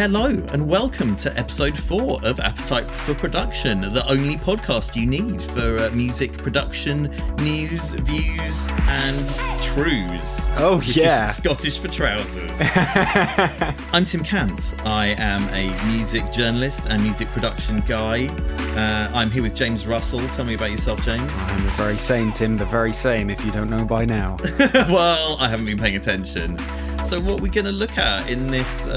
Hello and welcome to episode 4 of Appetite for Production, the only podcast you need for music production, news, views and truths. Oh, which yeah. is Scottish for trousers. I'm Tim Cant. I am a music journalist and music production guy. I'm here with James Russell. Tell me about yourself, James. I'm the very same, Tim, the very same, if you don't know by now. Well, I haven't been paying attention. So what are we going to look at in this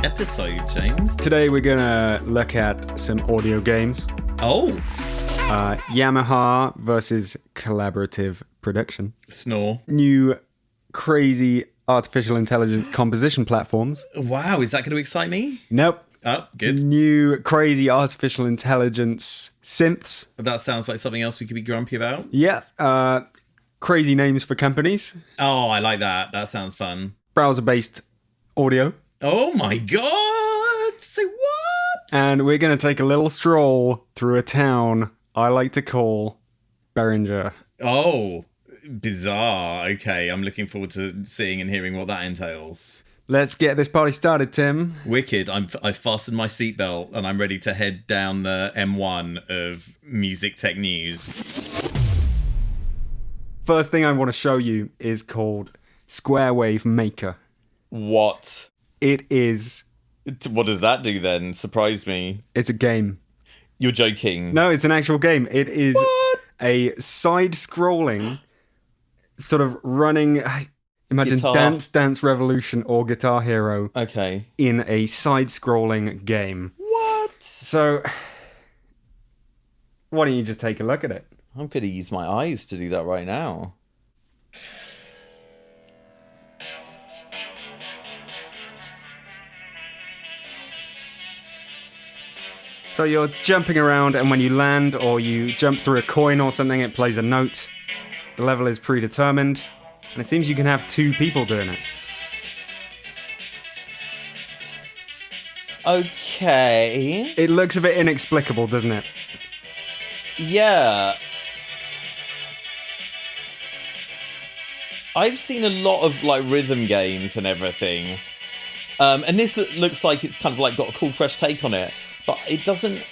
episode, James? Today we're going to look at some audio games. Oh. Yamaha versus collaborative production. Snore. New crazy artificial intelligence composition platforms. Wow, is that going to excite me? Nope. Oh, good. New crazy artificial intelligence synths. That sounds like something else we could be grumpy about. Yeah. Crazy names for companies. Oh, I like that. That sounds fun. Browser-based audio. Oh my god! Say what? And we're going to take a little stroll through a town I like to call Behringer. Oh, bizarre. Okay, I'm looking forward to seeing and hearing what that entails. Let's get this party started, Tim. Wicked. I've fastened my seatbelt and I'm ready to head down the M1 of music tech news. First thing I want to show you is called Square Wave Maker. What? It is... What does that do then? Surprise me. It's a game. You're joking. No, it's an actual game. It is What? a side-scrolling, sort of running... Imagine Guitar. Dance Revolution or Guitar Hero Okay. in a side-scrolling game. What? So, why don't you just take a look at it? I'm going to use my eyes to do that right now. So you're jumping around, and when you land or you jump through a coin or something, it plays a note. The level is predetermined, and it seems you can have 2 people doing it. Okay. It looks a bit inexplicable, doesn't it? Yeah. I've seen a lot of like rhythm games and everything. And this looks like it's kind of like got a cool fresh take on it, but it doesn't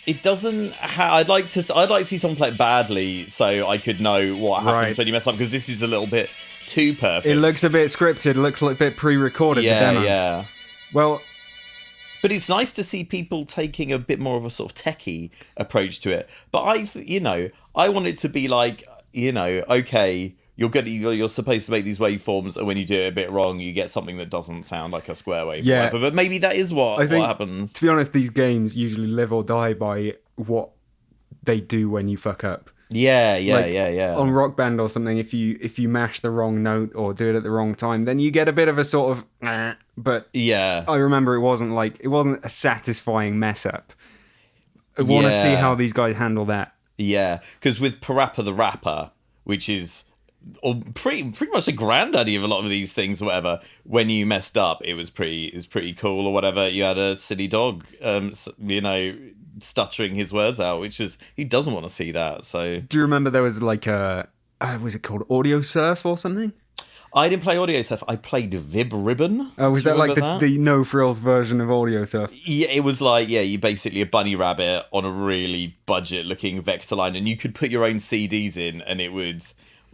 I'd like to see someone play it badly so I could know what happens when you mess up, because this is a little bit too perfect. It looks a bit scripted, it looks like a bit pre-recorded, the demo. Yeah. Well, but it's nice to see people taking a bit more of a sort of techie approach to it. But I want it to be like, okay, you're supposed to make these waveforms, and when you do it a bit wrong, you get something that doesn't sound like a square wave. Yeah. Or whatever. But maybe that is what happens. To be honest, these games usually live or die by what they do when you fuck up. Yeah. On Rock Band or something, if you mash the wrong note or do it at the wrong time, then you get a bit of a sort of but yeah. I remember it wasn't a satisfying mess up. I want to see how these guys handle that. Yeah, because with Parappa the Rapper, which is pretty much the granddaddy of a lot of these things or whatever, when you messed up, it was pretty cool or whatever. You had a silly dog, stuttering his words out, which is, he doesn't want to see that. So do you remember there was like was it called Audio Surf or something? I didn't play Audio Surf. I played Vib Ribbon. Oh, was that like the no frills version of Audio Surf? Yeah, it was like, you basically a bunny rabbit on a really budget looking vector line, and you could put your own CDs in and it would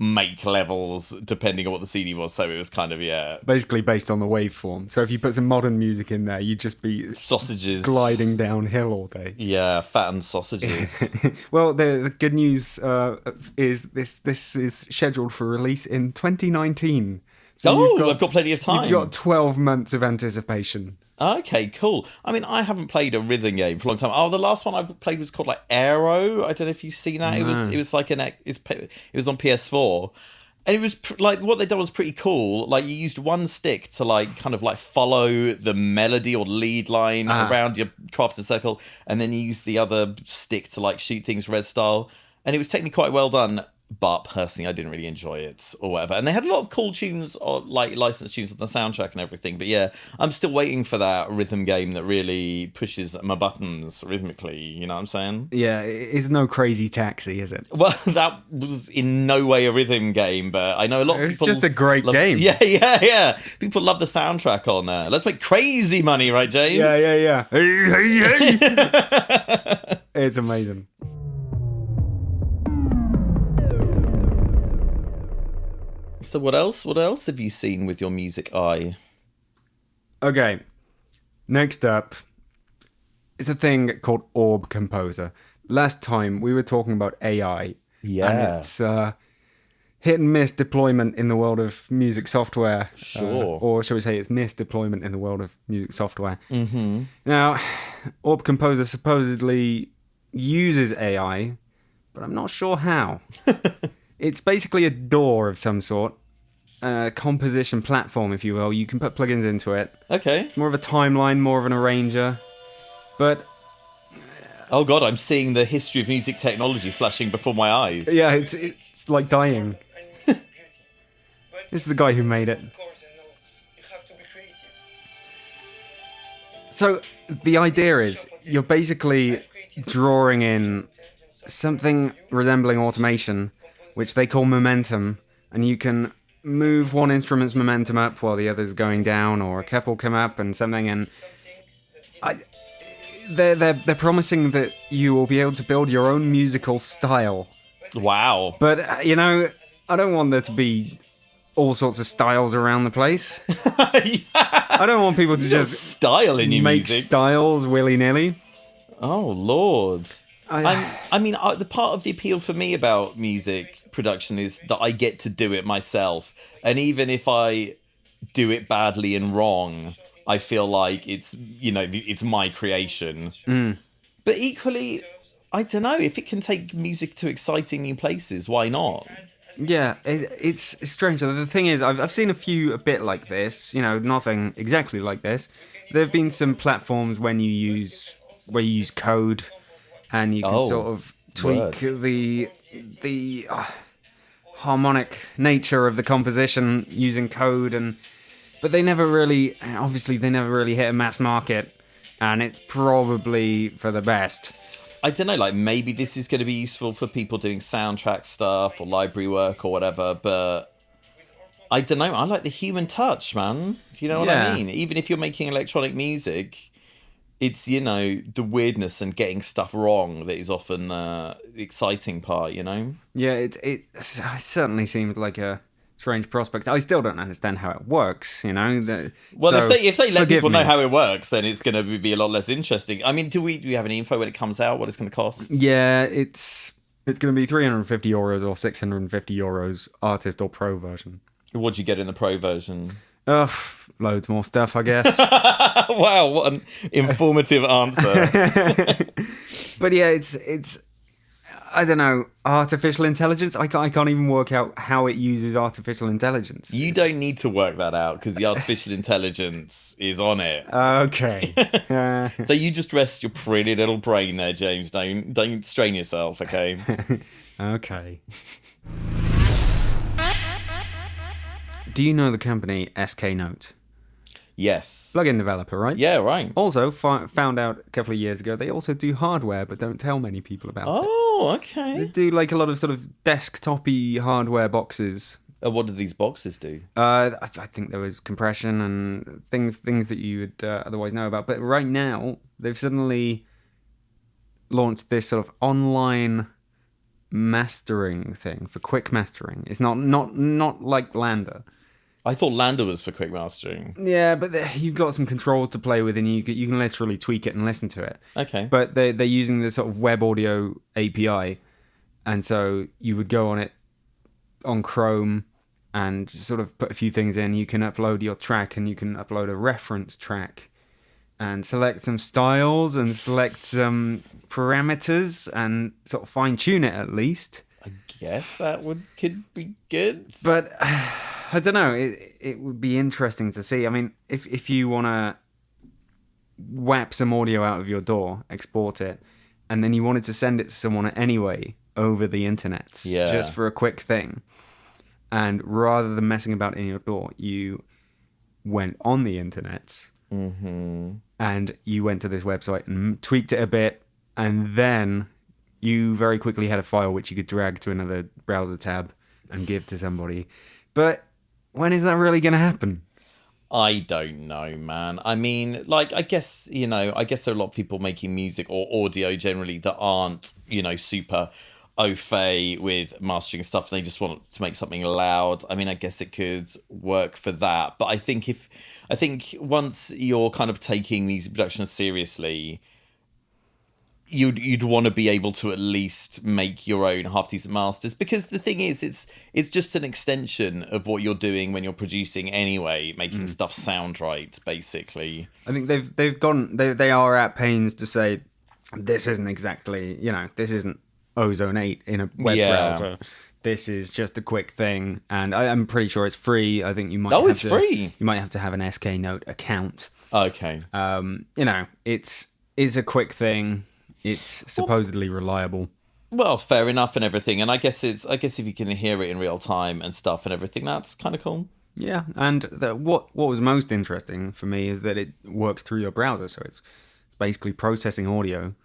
make levels depending on what the CD was. So it was kind of, basically based on the waveform. So if you put some modern music in there, you'd just be sausages gliding downhill all day. Yeah, fattened sausages. Well, the good news is this is scheduled for release in 2019. So I've got plenty of time. You've got 12 months of anticipation. Okay, cool. I mean, I haven't played a rhythm game for a long time. Oh, the last one I played was called like Aero. I don't know if you've seen that. No. It was like it was on PS4, and it was like what they done was pretty cool. Like you used one stick to like kind of like follow the melody or lead line around your crafted circle, and then you used the other stick to like shoot things res style. And it was technically quite well done. but personally I didn't really enjoy it or whatever. And they had a lot of cool tunes, or like licensed tunes on the soundtrack and everything. But yeah, I'm still waiting for that rhythm game that really pushes my buttons rhythmically. You know what I'm saying? Yeah, it's no Crazy Taxi, is it? Well, that was in no way a rhythm game, but I know a lot of It's people. just a great game. Yeah. People love the soundtrack on there. Let's make crazy money, right, James? Yeah. Hey. It's amazing. So what else? What else have you seen with your music eye? Okay, next up is a thing called Orb Composer. Last time we were talking about AI. Yeah. And it's hit and miss deployment in the world of music software. Sure. Or shall we say it's misdeployment in the world of music software. Mm-hmm. Now, Orb Composer supposedly uses AI, but I'm not sure how. It's basically a DAW of some sort, a composition platform, if you will. You can put plugins into it. Okay. It's more of a timeline, more of an arranger. But Oh god, I'm seeing the history of music technology flashing before my eyes. yeah, it's like dying. This is the guy who made it. So the idea is you're basically drawing in something resembling automation, which they call momentum, and you can move one instrument's momentum up while the other's going down, or a couple come up and something. And they're promising that you will be able to build your own musical style. Wow. But I don't want there to be all sorts of styles around the place. I don't want people to just style in your make music. styles willy-nilly. Oh lord. The part of the appeal for me about music production is that I get to do it myself, and even if I do it badly and wrong, I feel like it's my creation. But equally, I don't know, if it can take music to exciting new places, why not? Yeah, it's strange. The thing is, I've seen a bit like this. Nothing exactly like this. There have been some platforms where you use code, and you can sort of tweak the harmonic nature of the composition using code, but they never really hit a mass market, and it's probably for the best. I don't know, like maybe this is going to be useful for people doing soundtrack stuff or library work or whatever, but I don't know, I like the human touch, man. Do you know what I mean? Even if you're making electronic music, it's, the weirdness and getting stuff wrong that is often the exciting part, Yeah, it certainly seemed like a strange prospect. I still don't understand how it works, Well, if they let people know how it works, then it's going to be a lot less interesting. I mean, do we have any info when it comes out? What it's going to cost? Yeah, it's going to be €350 or €650, artist or pro version. What do you get in the pro version? Loads more stuff, I guess. Wow, what an informative answer. But yeah, it's I don't know, artificial intelligence. I can't even work out how it uses artificial intelligence. You don't need to work that out because the artificial intelligence is on it. Okay. So you just rest your pretty little brain there, James. Don't strain yourself, okay? Okay. Do you know the company SK Note? Yes. Plugin developer, right? Yeah, right. Also, found out a couple of years ago, they also do hardware, but don't tell many people about it. Oh, okay. They do like a lot of sort of desktop-y hardware boxes. What do these boxes do? I think there was compression and things that you would otherwise know about. But right now, they've suddenly launched this sort of online mastering thing for quick mastering. It's not like Lander. I thought Lander was for quick mastering. Yeah, but you've got some controls to play with, and you can literally tweak it and listen to it. Okay. But they're using the sort of web audio API, and so you would go on it on Chrome and just sort of put a few things in. You can upload your track, and you can upload a reference track, and select some styles and select some parameters, and sort of fine tune it at least. I guess that could be good. But I don't know. It would be interesting to see. I mean, if you want to whap some audio out of your DAW, export it, and then you wanted to send it to someone anyway over the internet just for a quick thing. And rather than messing about in your DAW, you went on the internet and you went to this website and tweaked it a bit, and then you very quickly had a file which you could drag to another browser tab and give to somebody. But when is that really going to happen? I don't know, man. I mean, like, I guess there are a lot of people making music or audio generally that aren't, super au fait with mastering stuff, and they just want to make something loud. I mean, I guess it could work for that. But I think once you're kind of taking music production seriously, you'd want to be able to at least make your own half decent masters, because the thing is, it's just an extension of what you're doing when you're producing anyway, making stuff sound right, basically. I think they are at pains to say this isn't exactly, this isn't Ozone 8 in a web browser. This is just a quick thing, and I'm pretty sure it's free. I think you might. It's free. You might have to have an SK Note account. Okay. It's a quick thing. It's supposedly reliable. Well, fair enough and everything. And I guess if you can hear it in real time and stuff and everything, that's kind of cool. Yeah, and what was most interesting for me is that it works through your browser, so it's basically processing audio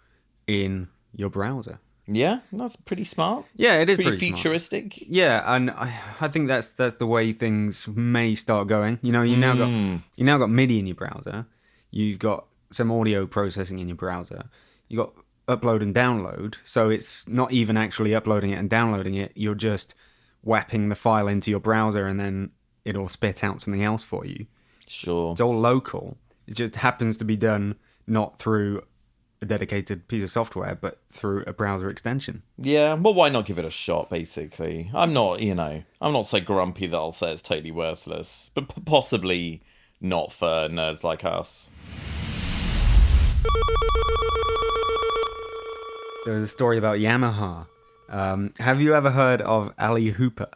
in your browser. Yeah, that's pretty smart. Yeah, it is pretty futuristic. Smart. Yeah, and I think that's the way things may start going. You now got MIDI in your browser. You've got some audio processing in your browser. You got upload and download, so it's not even actually uploading it and downloading it. You're just whapping the file into your browser, and then it'll spit out something else for you. Sure. It's all local. It just happens to be done not through a dedicated piece of software, but through a browser extension. Yeah, well, why not give it a shot, basically? I'm not so grumpy that I'll say it's totally worthless, but possibly not for nerds like us. There was a story about Yamaha. Have you ever heard of Ali Hooper?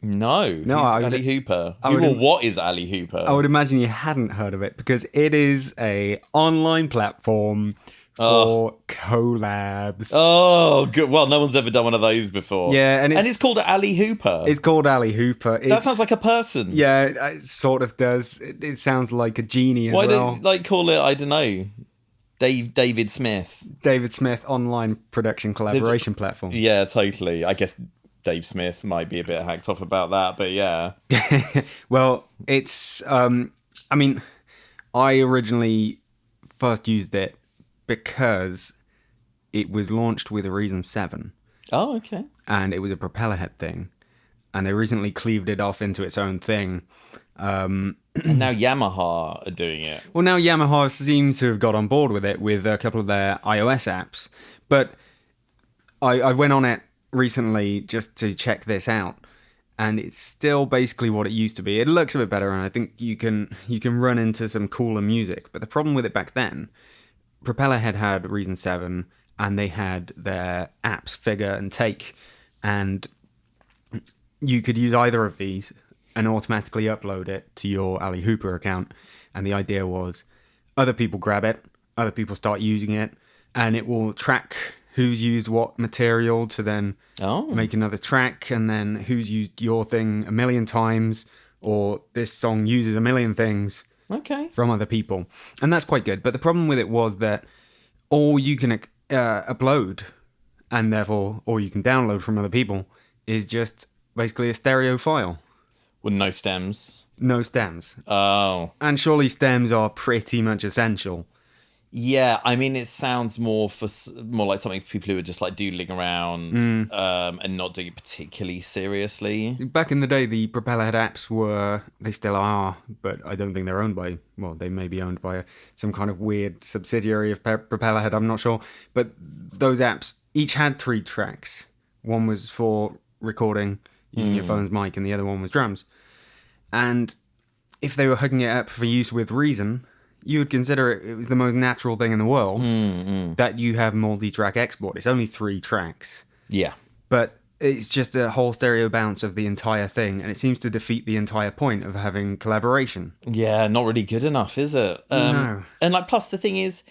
No, Ali Hooper. What is Ali Hooper? I would imagine you hadn't heard of it, because it is a online platform for collabs. Oh, good. Well, no one's ever done one of those before. Yeah, and it's called Ali Hooper. It's called Ali Hooper. That sounds like a person. Yeah, it sort of does. It sounds like a genie as well. Why don't call it, I don't know, David Smith online production collaboration platform. Yeah, totally. I guess Dave Smith might be a bit hacked off about that, but yeah. Well, it's I originally first used it because it was launched with a Reason 7. Oh, okay. And it was a propeller head thing, and they recently cleaved it off into its own thing. And now Yamaha are doing it. Well, now Yamaha seem to have got on board with it with a couple of their iOS apps. But I went on it recently just to check this out, and it's still basically what it used to be. It looks a bit better, and I think you can run into some cooler music. But the problem with it back then, Propellerhead had Reason 7, and they had their apps Figure and Take, and you could use either of these and automatically upload it to your Ali Hooper account. And the idea was other people grab it, other people start using it, and it will track who's used what material to then make another track, and then who's used your thing a million times, or this song uses a million things from other people. And that's quite good. But the problem with it was that all you can upload, and therefore all you can download from other people, is just basically a stereo file. With no stems? No stems. Oh. And surely stems are pretty much essential. Yeah, I mean, it sounds more like something for people who are just like doodling around and not doing it particularly seriously. Back in the day, the Propellerhead apps they still are, but I don't think they're owned by, well, they may be owned by some kind of weird subsidiary of Propellerhead, I'm not sure. But those apps each had 3 tracks. One was for recording using your phone's mic, and the other one was drums. And if they were hooking it up for use with Reason, you would consider it was the most natural thing in the world that you have multi-track export. It's only 3 tracks. Yeah. But it's just a whole stereo bounce of the entire thing, and it seems to defeat the entire point of having collaboration. Yeah, not really good enough, is it? No. And plus the thing is,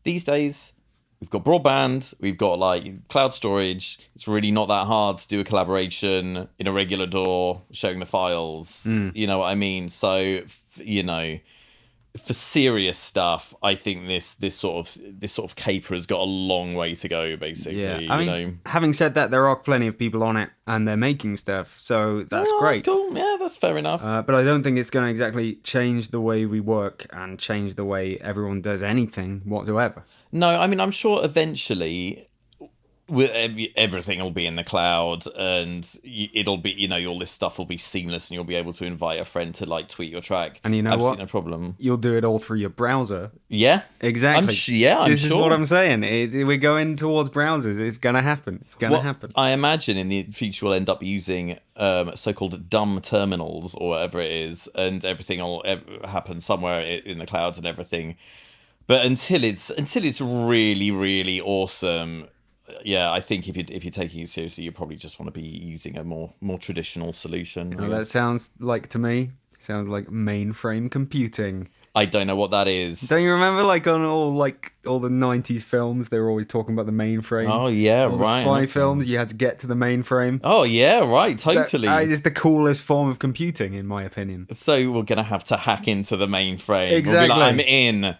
these days, we've got broadband, we've got like cloud storage. It's really not that hard to do a collaboration in a regular DAW, showing the files. You know what I mean? So, you know, for serious stuff, I think this sort of caper has got a long way to go. Basically, Yeah, I mean, having said that, there are plenty of people on it, and they're making stuff, so that's great. That's cool. Yeah, that's fair enough. But I don't think it's going to exactly change the way we work and change the way everyone does anything whatsoever. No, I mean, I'm sure eventually everything will be in the cloud, and it'll be, you know, all this stuff will be seamless, and you'll be able to invite a friend to like tweet your track. And you know Absolutely what? No problem. You'll do it all through your browser. Yeah, Exactly. I'm This sure. is what I'm saying. We're going towards browsers. It's going to happen. It's going to happen. I imagine in the future we'll end up using so-called dumb terminals or whatever it is, and everything will happen somewhere in the clouds and everything. But until it's really, really awesome, yeah, I think if you're taking it seriously, you probably just want to be using a more traditional solution. You know, that sounds like like mainframe computing. I don't know what that is. Don't you remember, like on all the 90s films, they were always talking about the mainframe? Oh yeah, all right. The spy films, you had to get to the mainframe. Oh yeah, right. Totally. So, it's the coolest form of computing, in my opinion. So we're gonna have to hack into the mainframe. Exactly. We'll be like, I'm in.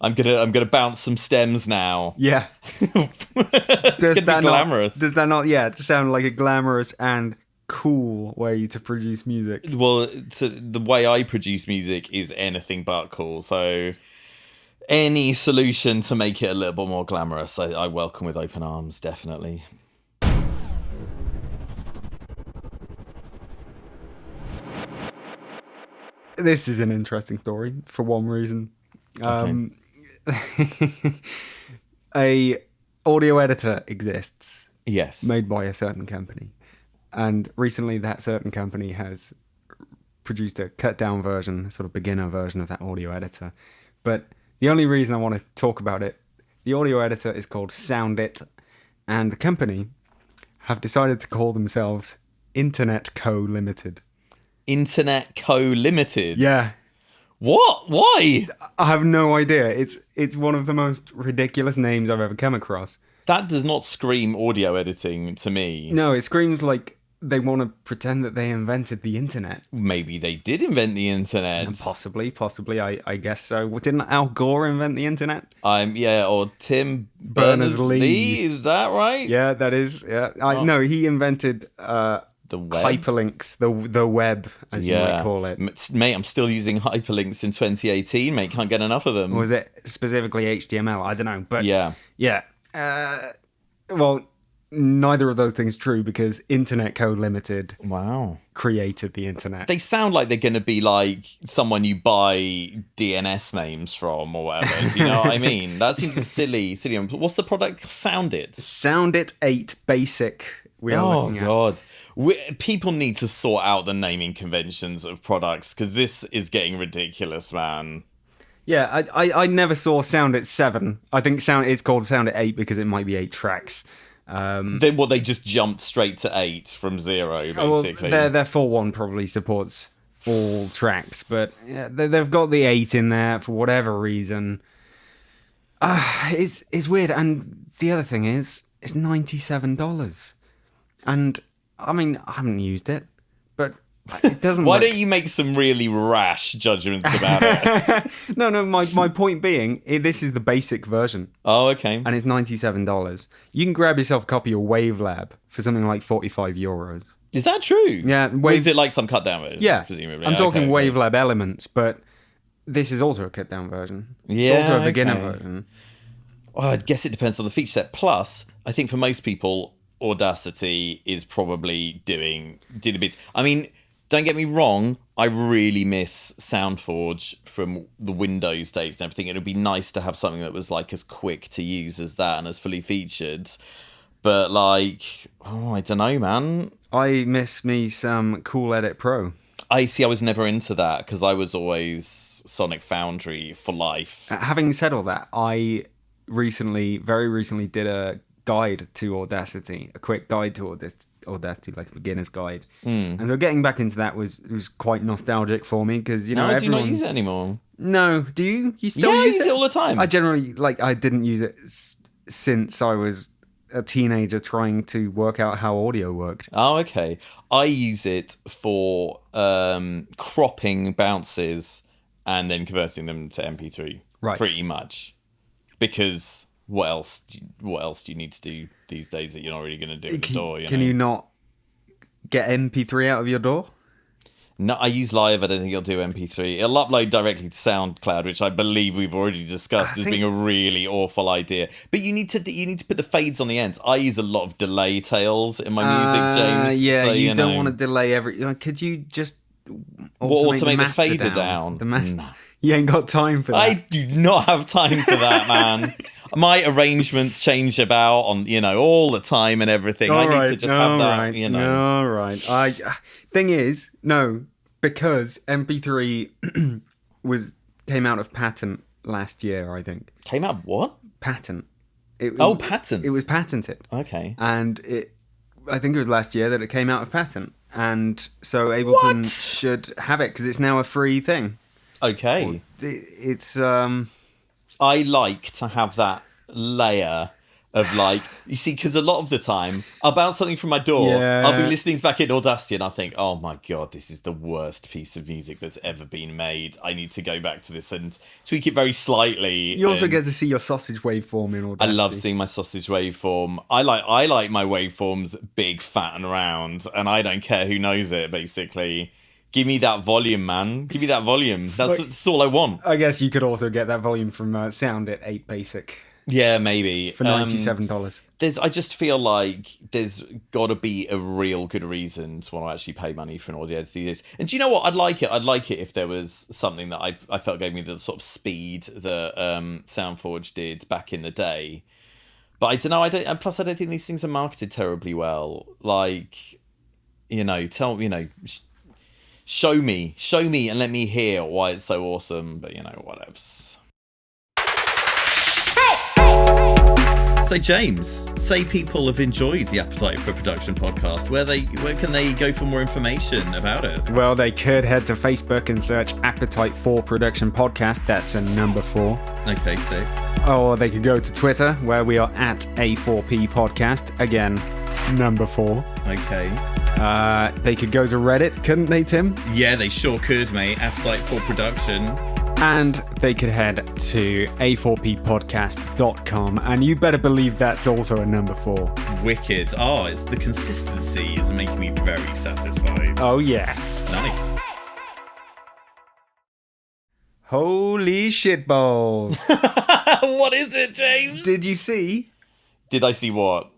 I'm gonna bounce some stems now. Yeah. It's gonna be glamorous. Does that not? Yeah, to sound like a glamorous and cool way to produce music. Well, the way I produce music is anything but cool. So any solution to make it a little bit more glamorous, I welcome with open arms, definitely. This is an interesting story for one reason. A audio editor exists. Yes. Made by a certain company. And recently that certain company has produced a cut down version, sort of beginner version of that audio editor. But the only reason I want to talk about it, the audio editor is called SoundIt, and the company have decided to call themselves Internet Co. Limited. Internet Co. Limited? Yeah. What? Why? I have no idea. It's one of the most ridiculous names I've ever come across. That does not scream audio editing to me. No, it screams like they want to pretend that they invented the internet. Maybe they did invent the internet. And possibly, I guess so. Didn't Al Gore invent the internet? Or Tim Berners-Lee, is that right? Yeah, that is. Yeah, no, he invented the web? hyperlinks, the web, as you might call it. Mate, I'm still using hyperlinks in 2018, mate. Can't get enough of them. Was it specifically HTML? I don't know. But yeah. Well, neither of those things true because Internet Co. Limited created the internet. They sound like they're going to be like someone you buy DNS names from or whatever. Do you know what I mean? That seems a silly. What's the product? SoundIt. SoundIt 8 Basic. We are looking at. Oh, God. People need to sort out the naming conventions of products because this is getting ridiculous, man. Yeah, I never saw SoundIt 7. I think it's called SoundIt 8 because it might be 8 tracks. They just jumped straight to 8 from 0, basically. Well, their full one probably supports all tracks, but yeah, they've got the 8 in there for whatever reason. It's weird, and the other thing is, it's $97. And, I mean, I haven't used it, but it doesn't Why don't you make some really rash judgments about it? No, my point being, this is the basic version. Oh, okay. And it's $97. You can grab yourself a copy of Wavelab for something like €45. Is that true? Yeah. Is it like some cut down version? Yeah. Presumably. I'm talking okay. Wavelab Elements, but this is also a cut down version. Yeah, it's also a beginner version. Well, I guess it depends on the feature set. Plus, I think for most people, Audacity is probably doing the bits. I mean, don't get me wrong, I really miss SoundForge from the Windows days and everything. It would be nice to have something that was like as quick to use as that and as fully featured. But I don't know, man. I miss me some Cool Edit Pro. I was never into that because I was always Sonic Foundry for life. Having said all that, I very recently did a guide to Audacity, a quick guide to Audacity, like a beginner's guide. And so getting back into that was quite nostalgic for me because, do you not use it anymore? No, do you? You still use it? I use it all the time. I generally, I didn't use it since I was a teenager trying to work out how audio worked. Oh, okay. I use it for cropping bounces and then converting them to MP3. Right. Pretty much. Because what else do you need to do these days that you're not really going to do in the DAW? Can you not get MP3 out of your DAW? No, I use Live. I don't think it'll do MP3. It'll upload directly to SoundCloud, which I believe we've already discussed as being a really awful idea. But you need to put the fades on the ends. I use a lot of delay tails in my music, James. Yeah, so, you don't want to delay every. Could you just automate the fader down? The master. No. You ain't got time for that. I do not have time for that, man. My arrangements change about all the time and everything. I need to just have that, All right. Thing is, no, because MP3 came out of patent last year, I think. Came out of what? Patent. Patent. It was patented. Okay. And I think it was last year that it came out of patent. And so Ableton should have it because it's now a free thing. Okay. It's I like to have that layer of you see, because a lot of the time I'll bounce something from my DAW, I'll be listening back in Audacity and I think, oh my god, this is the worst piece of music that's ever been made. I need to go back to this and tweak it very slightly. You also get to see your sausage waveform in Audacity. I love seeing my sausage waveform. I like my waveforms big, fat and round, and I don't care who knows it, basically. Give me that volume, man. Give me that volume. That's all I want. I guess you could also get that volume from Sound at 8 Basic. Yeah, maybe. For $97. I just feel like there's got to be a real good reason to want to actually pay money for an audio editor these days. And do you know what? I'd like it if there was something that I felt gave me the sort of speed that SoundForge did back in the day. But I don't know. Plus, I don't think these things are marketed terribly well. Show me and let me hear why it's so awesome, but whatevs. So James, say people have enjoyed the Appetite for Production podcast. Where can they go for more information about it? Well, they could head to Facebook and search Appetite for Production podcast. That's a number 4. Okay, sick. Or they could go to Twitter, where we are at A4P podcast. Again, number 4. Okay. They could go to Reddit, couldn't they, Tim? Yeah, they sure could, mate. Appetite for Production. And they could head to a4ppodcast.com. And you better believe that's also a number 4. Wicked. Oh, it's the consistency is making me very satisfied. Oh, yeah. Nice. Holy shitballs. What is it, James? Did you see? Did I see what?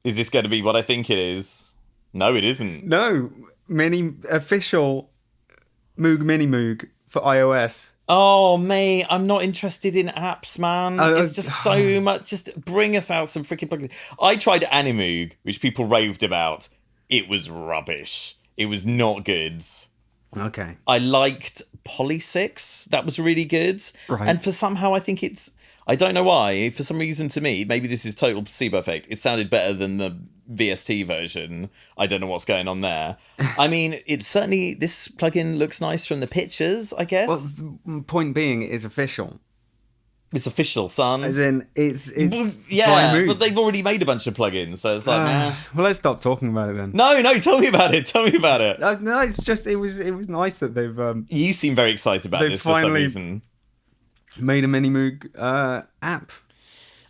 Is this going to be what I think it is? No, it isn't. No. Official Moog Mini Moog for iOS. Oh, mate, I'm not interested in apps, man. It's just so much. Just bring us out some freaking plugins. I tried Animoog, which people raved about. It was rubbish. It was not good. Okay. I liked Polysix. That was really good. Right. And somehow I think it's... I don't know why. For some reason, to me, maybe this is total placebo effect. It sounded better than the VST version. I don't know what's going on there. I mean, this plugin looks nice from the pictures, I guess. Well, the point being, it is official. It's official, son. As in, it's yeah, but they've already made a bunch of plugins, so it's like, nah. Well, let's stop talking about it then. No, tell me about it. Tell me about it. No, it's just it was nice that they've. You seem very excited about this for some reason. Made a Mini Moog app,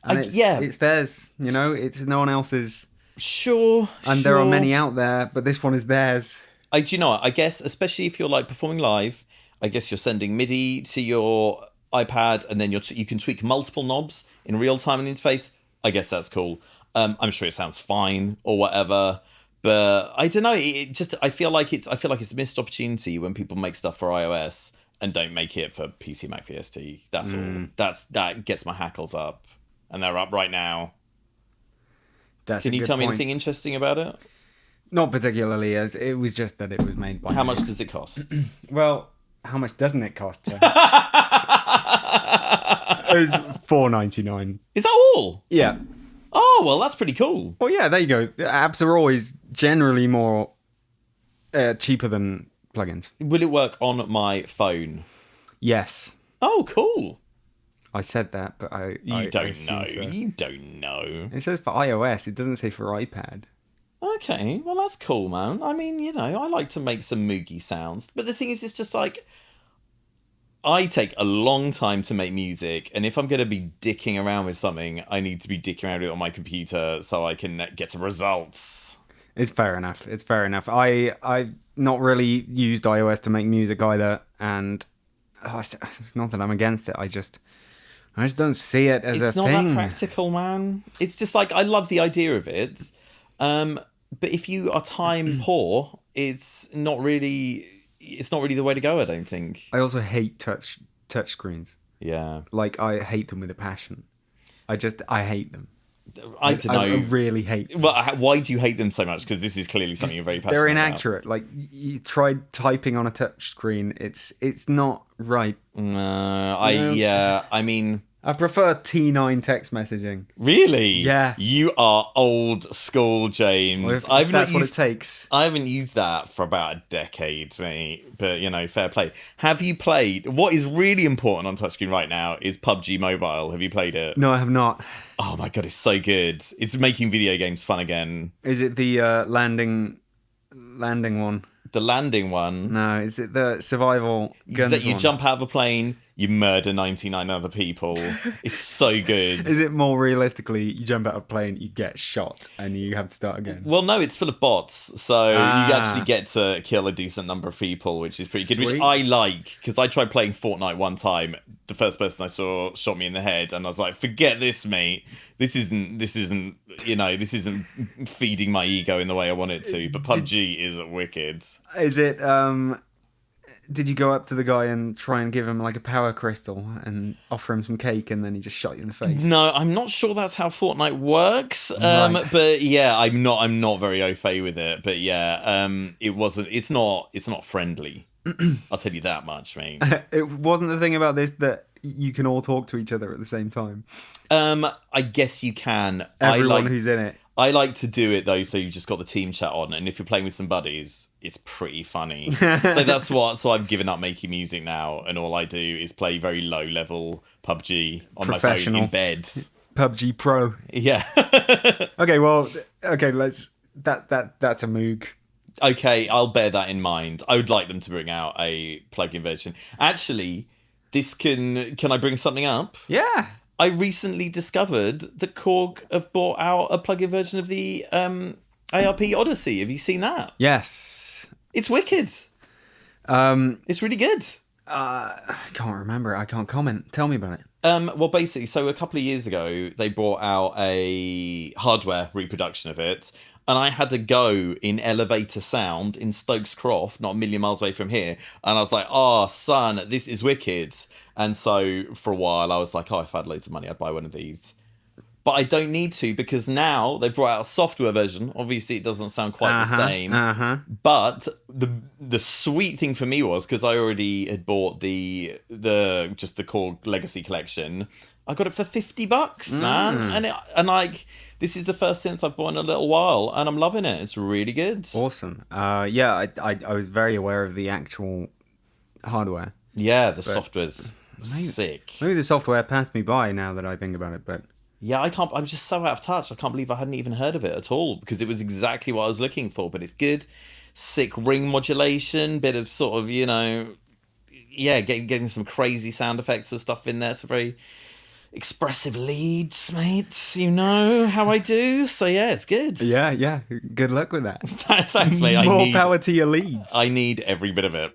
and it's theirs. It's no one else's. Sure. And there are many out there, but this one is theirs. Do you know what? I guess, especially if you're performing live, I guess you're sending MIDI to your iPad, and then you can tweak multiple knobs in real time in the interface. I guess that's cool. I'm sure it sounds fine or whatever, but I don't know. I feel like it's a missed opportunity when people make stuff for iOS and don't make it for PC, Mac, VST. That's all. That gets my hackles up, and they're up right now. Can you tell me anything interesting about it? Not particularly. It was just that it was made by. How much does it cost? Well, how much doesn't it cost? It's $4.99. Is that all? Yeah. Oh well, that's pretty cool. Well, yeah. There you go. Apps are always generally more cheaper than plugins. Will it work on my phone? Yes. Oh, cool. I said that, but I don't assume know. so. You don't know. It says for iOS. It doesn't say for iPad. Okay, well that's cool, man. I mean, I like to make some Moogie sounds, but the thing is, it's just like I take a long time to make music, and if I'm going to be dicking around with something, I need to be dicking around with it on my computer so I can get some results. It's fair enough. It's fair enough. I've not really used iOS to make music either, and it's not that I'm against it. I just don't see it as a It's not thing. that practical, man. It's just like I love the idea of it, but if you are time poor, it's not really the way to go, I don't think. I also hate touch screens. Yeah. Like, I hate them with a passion. I hate them. I don't know. I really hate them. Well, why do you hate them so much? Because this is clearly something you're very passionate They're about. inaccurate. Like, you tried typing on a touch screen. It's not right. I mean... I prefer T9 text messaging. Really? Yeah. You are old school, James. Well, if that's what it takes. I haven't used that for about a decade, mate. But, fair play. Have you played... What is really important on touchscreen right now is PUBG Mobile. Have you played it? No, I have not. Oh my god, it's so good. It's making video games fun again. Is it the landing one? The landing one. No, is it the survival guns You one? jump out of a plane, you murder 99 other people. It's so good. Is it more realistically, you jump out of a plane, you get shot, and you have to start again? Well, no, it's full of bots, so you actually get to kill a decent number of people, which is pretty good, which Sweet. I like, because I tried playing Fortnite one time. The first person I saw shot me in the head, and I was like, forget this, mate. This isn't feeding my ego in the way I want it to, but PUBG is wicked. Is it, did you go up to the guy and try and give him like a power crystal and offer him some cake, and then he just shot you in the face? No, I'm not sure that's how Fortnite works. Right. But yeah, I'm not very au fait with it. But yeah, it's not friendly. I'll tell you that much, mate. It wasn't the thing about this that you can all talk to each other at the same time. I guess you can. Everyone who's in it. I like to do it though, so you've just got the team chat on, and if you're playing with some buddies, it's pretty funny. So I've given up making music now, and all I do is play very low level PUBG on my phone in bed. PUBG Pro. Yeah. That's a moog. Okay, I'll bear that in mind. I would like them to bring out a plug-in version. Actually, can I bring something up? Yeah. I recently discovered that Korg have brought out a plug-in version of the ARP Odyssey. Have you seen that? Yes. It's wicked. It's really good. I can't remember. I can't comment. Tell me about it. Well, basically, so a couple of years ago, they brought out a hardware reproduction of it, and I had to go in Elevator Sound in Stokes Croft, not a million miles away from here, and I was like, oh, son, this is wicked. And so for a while, I was like, oh, if I had loads of money, I'd buy one of these. But I don't need to, because now they brought out a software version. Obviously, it doesn't sound quite the same. But the sweet thing for me was, because I already had bought the Korg Legacy Collection, I got it for $50, man. And like, this is the first synth I've bought in a little while, and I'm loving it. It's really good. Awesome. Yeah, I was very aware of the actual hardware. Yeah, the software's sick. Maybe the software passed me by now that I think about it, but... Yeah, I'm just so out of touch. I can't believe I hadn't even heard of it at all, because it was exactly what I was looking for. But it's good. Sick ring modulation, bit of sort of, getting some crazy sound effects and stuff in there. It's a very expressive leads, mate. You know how I do. So yeah, it's good. Yeah. Good luck with that. Thanks, mate. More power to your leads. I need every bit of it.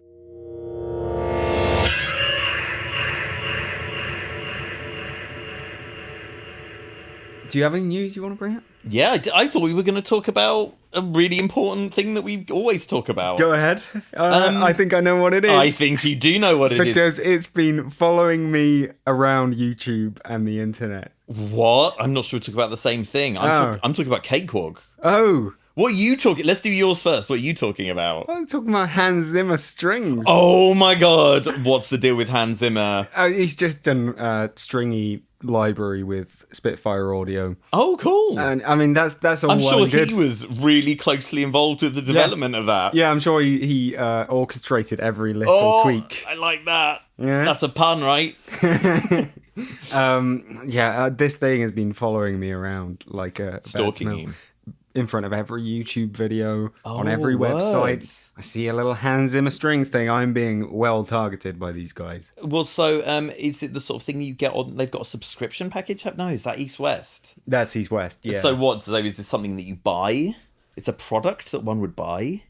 Do you have any news you want to bring up? Yeah, I thought we were going to talk about a really important thing that we always talk about. Go ahead. I think I know what it is. I think you do know what it is. Because it's been following me around YouTube and the internet. What? I'm not sure we're talking about the same thing. I'm talking about Cakewalk. Oh. What are you talking... Let's do yours first. What are you talking about? I'm talking about Hans Zimmer strings. Oh my god. What's the deal with Hans Zimmer? He's just done stringy library with Spitfire audio. Oh, cool. And I mean, that's all I'm well sure and good. he was really closely involved with the development of that. Yeah, I'm sure he orchestrated every little tweak. I like that. Yeah. That's a pun, right? This thing has been following me around like a bad Stalking smell. you. In front of every YouTube video, on Oh, every website. words. I see a little Hans Zimmer strings thing. I'm being well targeted by these guys. Well, so is it the sort of thing you get on? They've got a subscription package. No, is that East West? That's East West, yeah. So what? So is this something that you buy? It's a product that one would buy.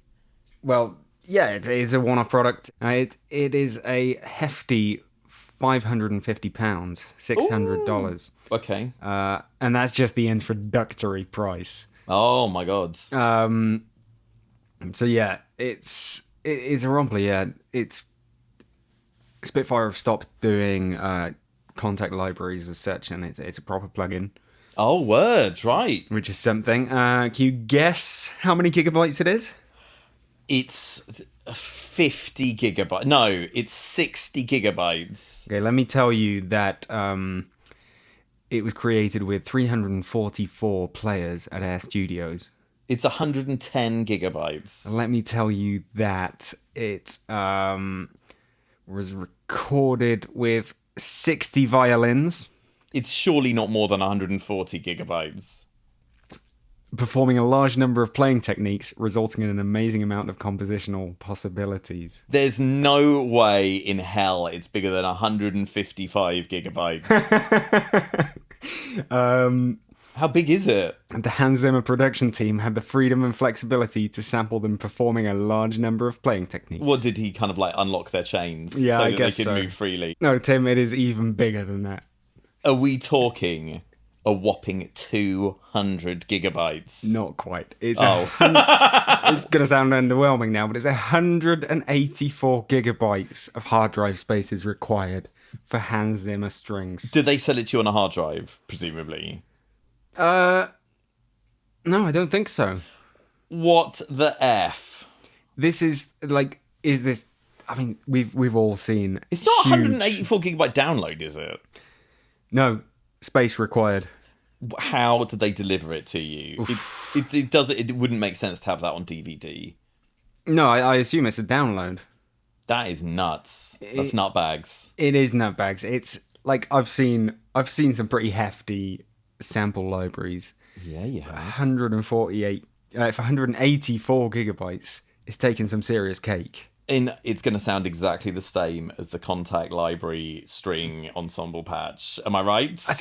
Well, yeah, it's a one-off product. It is a hefty £550, $600. Okay. And that's just the introductory price. Oh my god. So yeah, it's a romper. Yeah, it's Spitfire have stopped doing contact libraries as such, and it's a proper plugin, Oh, words, right. which is something. Can you guess how many gigabytes it is? It's 50 gigabytes. No, it's 60 gigabytes. Okay, let me tell you that it was created with 344 players at Air Studios. It's 110 gigabytes. Let me tell you that it was recorded with 60 violins, It's surely not more than 140 gigabytes. performing a large number of playing techniques, resulting in an amazing amount of compositional possibilities. There's no way in hell it's bigger than 155 gigabytes. How big is it? The Hans Zimmer production team had the freedom and flexibility to sample them performing a large number of playing techniques. What, did he kind of like unlock their chains Yeah, so I that guess they could so. move freely? No, Tim, it is even bigger than that. Are we talking a whopping 200 gigabytes? Not quite. It's Oh. it's going to sound underwhelming now, but it's 184 gigabytes of hard drive space is required for Hans Zimmer strings. Did they sell it to you on a hard drive, presumably? No, I don't think so. What the F? This is like, is this? I mean, we've all seen. It's not huge- 184 gigabyte download, is it? No, space required. How did they deliver it to you? It wouldn't make sense to have that on DVD. No, I assume it's a download. That is nuts. That's nutbags. It is nutbags. It's like I've seen some pretty hefty sample libraries. Yeah, yeah. 148, for 184 gigabytes, it's taking some serious cake. It's going to sound exactly the same as the Contact Library string ensemble patch. Am I right? I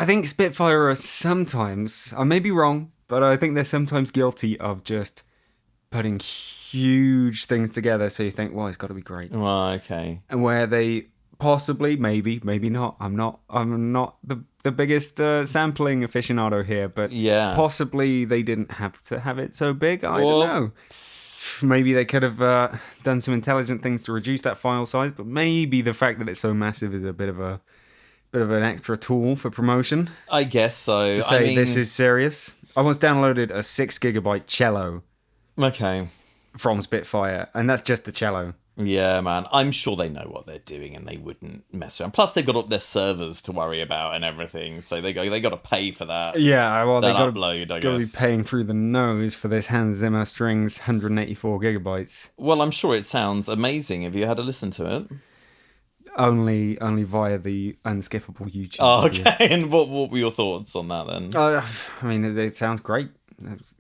think Spitfire are sometimes, I may be wrong, but I think they're sometimes guilty of just putting huge things together so you think, well, it's got to be great. Oh, okay. And where they possibly, maybe not. I'm not the biggest sampling aficionado here, but Yeah. possibly they didn't have to have it so big. I Well- don't know. Maybe they could have done some intelligent things to reduce that file size, but maybe the fact that it's so massive is a bit of an extra tool for promotion I guess so. to say I mean, this is serious. I once downloaded a 6 gigabyte cello okay. from Spitfire, and that's just a cello. Yeah, man. I'm sure they know what they're doing, and they wouldn't mess around. Plus, they've got up their servers to worry about and everything, so they got to pay for that. Yeah, well, they That got upload, I to be guess. paying through the nose for this Hans Zimmer strings 184 gigabytes. Well, I'm sure it sounds amazing. Have you had a listen to it? Only via the unskippable YouTube. Oh, videos. okay. And what were your thoughts on that then? I mean, it sounds great.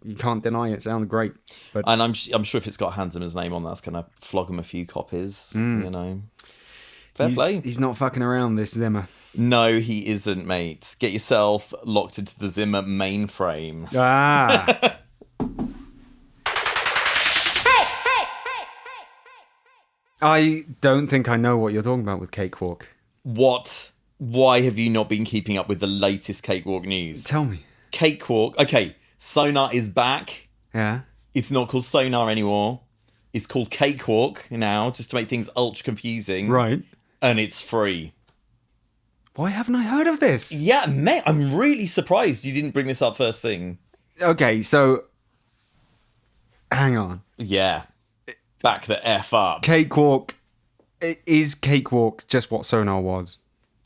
You can't deny it sounds great. But And I'm sure if it's got Hans Zimmer's name on, that's gonna flog him a few copies. You know, fair play. he's not fucking around, this Zimmer. No, he isn't, mate. Get yourself locked into the Zimmer mainframe. Ah. I don't think I know what you're talking about with Cakewalk. What? Why have you not been keeping up with the latest Cakewalk news? Tell me. Cakewalk. Okay, Sonar is back. Yeah? It's not called Sonar anymore. It's called Cakewalk now, just to make things ultra confusing. Right. And it's free. Why haven't I heard of this? Yeah, mate, I'm really surprised you didn't bring this up first thing. Okay, so hang on. Yeah. Back the F up. Cakewalk is Cakewalk just what Sonar was,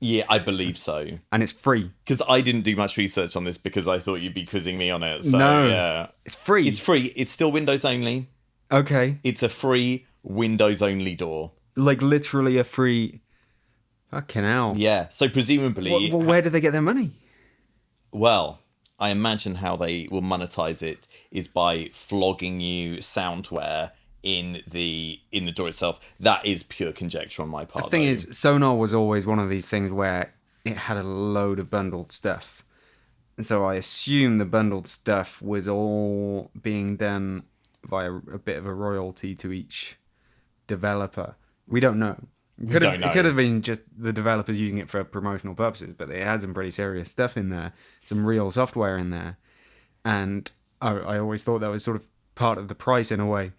Yeah, I believe so. and it's free. Because I didn't do much research on this because I thought you'd be quizzing me on it. So, No. yeah. It's free. It's free. It's still Windows only. Okay, It's a free Windows only door. like literally a free. Fucking hell. Yeah, so presumably, Well, where do they get their money? well, I imagine how they will monetize it is by flogging you soundware in the door itself. That is pure conjecture on my part. The thing though. is, Sonar was always one of these things where it had a load of bundled stuff. And so I assume the bundled stuff was all being done via a bit of a royalty to each developer. We don't know. It could have been just the developers using it for promotional purposes, but they had some pretty serious stuff in there, some real software in there. And I always thought that was sort of part of the price in a way.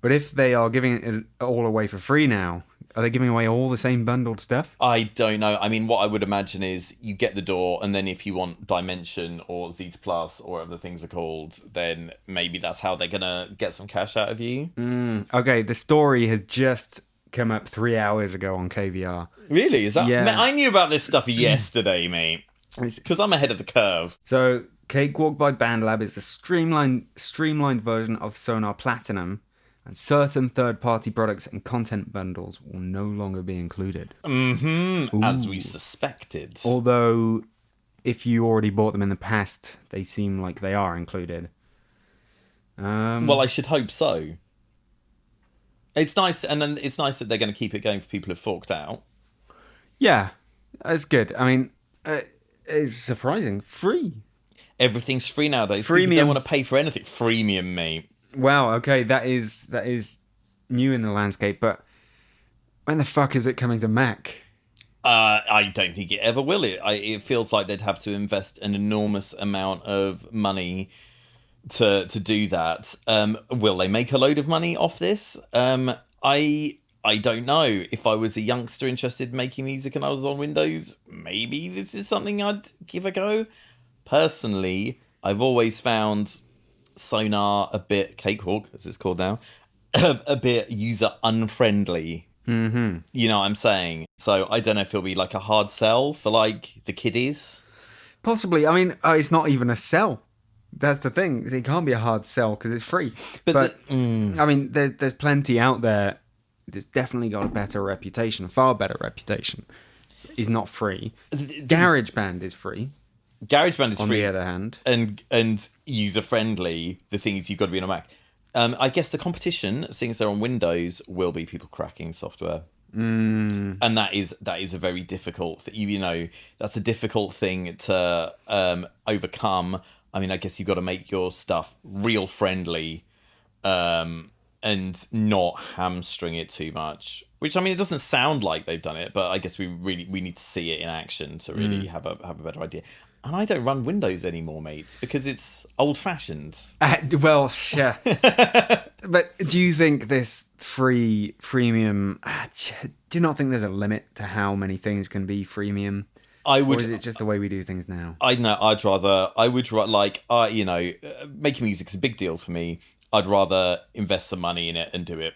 But if they are giving it all away for free now, are they giving away all the same bundled stuff? I don't know. I mean, what I would imagine is you get the door, and then if you want Dimension or Zeta Plus or whatever the things are called, then maybe that's how they're gonna get some cash out of you. Okay, the story has just come up 3 hours ago on KVR. Really? Is that? Yeah. Man, I knew about this stuff yesterday, mate. Because I'm ahead of the curve. So, Cakewalk by BandLab is a streamlined version of Sonar Platinum, and certain third-party products and content bundles will no longer be included. As we suspected. Although, if you already bought them in the past, they seem like they are included. Well, I should hope so. It's nice, and then it's nice that they're going to keep it going for people who've forked out. Yeah, that's good. I mean, it's surprising. Free. Everything's free nowadays. Freemium. People don't want to pay for anything. Freemium, mate. Wow, okay, that is new in the landscape, but when the fuck is it coming to Mac? I don't think it ever will. It feels like they'd have to invest an enormous amount of money to do that. Will they make a load of money off this? I don't know. If I was a youngster interested in making music and I was on Windows, maybe this is something I'd give a go. Personally, I've always found Sonar a bit, Cakewalk as it's called now, a bit user unfriendly. Mm-hmm. You know what I'm saying? So I don't know if it'll be like a hard sell for like the kiddies. Possibly. I mean, it's not even a sell. That's the thing. It can't be a hard sell because it's free. But I mean, there's plenty out there. There's definitely got a better reputation, a far better reputation. Is not free. GarageBand is free. GarageBand is on free. The other hand, and user friendly. The thing is, you've got to be on a Mac. I guess the competition, seeing as they're on Windows, will be people cracking software. And that is a very difficult you know, that's a difficult thing to overcome. I mean, I guess you've got to make your stuff real friendly and not hamstring it too much. Which, I mean, it doesn't sound like they've done it, but I guess we need to see it in action to really have a better idea. And I don't run Windows anymore, mate, because it's old-fashioned. Well, yeah. But do you think this freemium... Do you not think there's a limit to how many things can be freemium? Or is it just the way we do things now? I would like, you know, making music is a big deal for me. I'd rather invest some money in it and do it,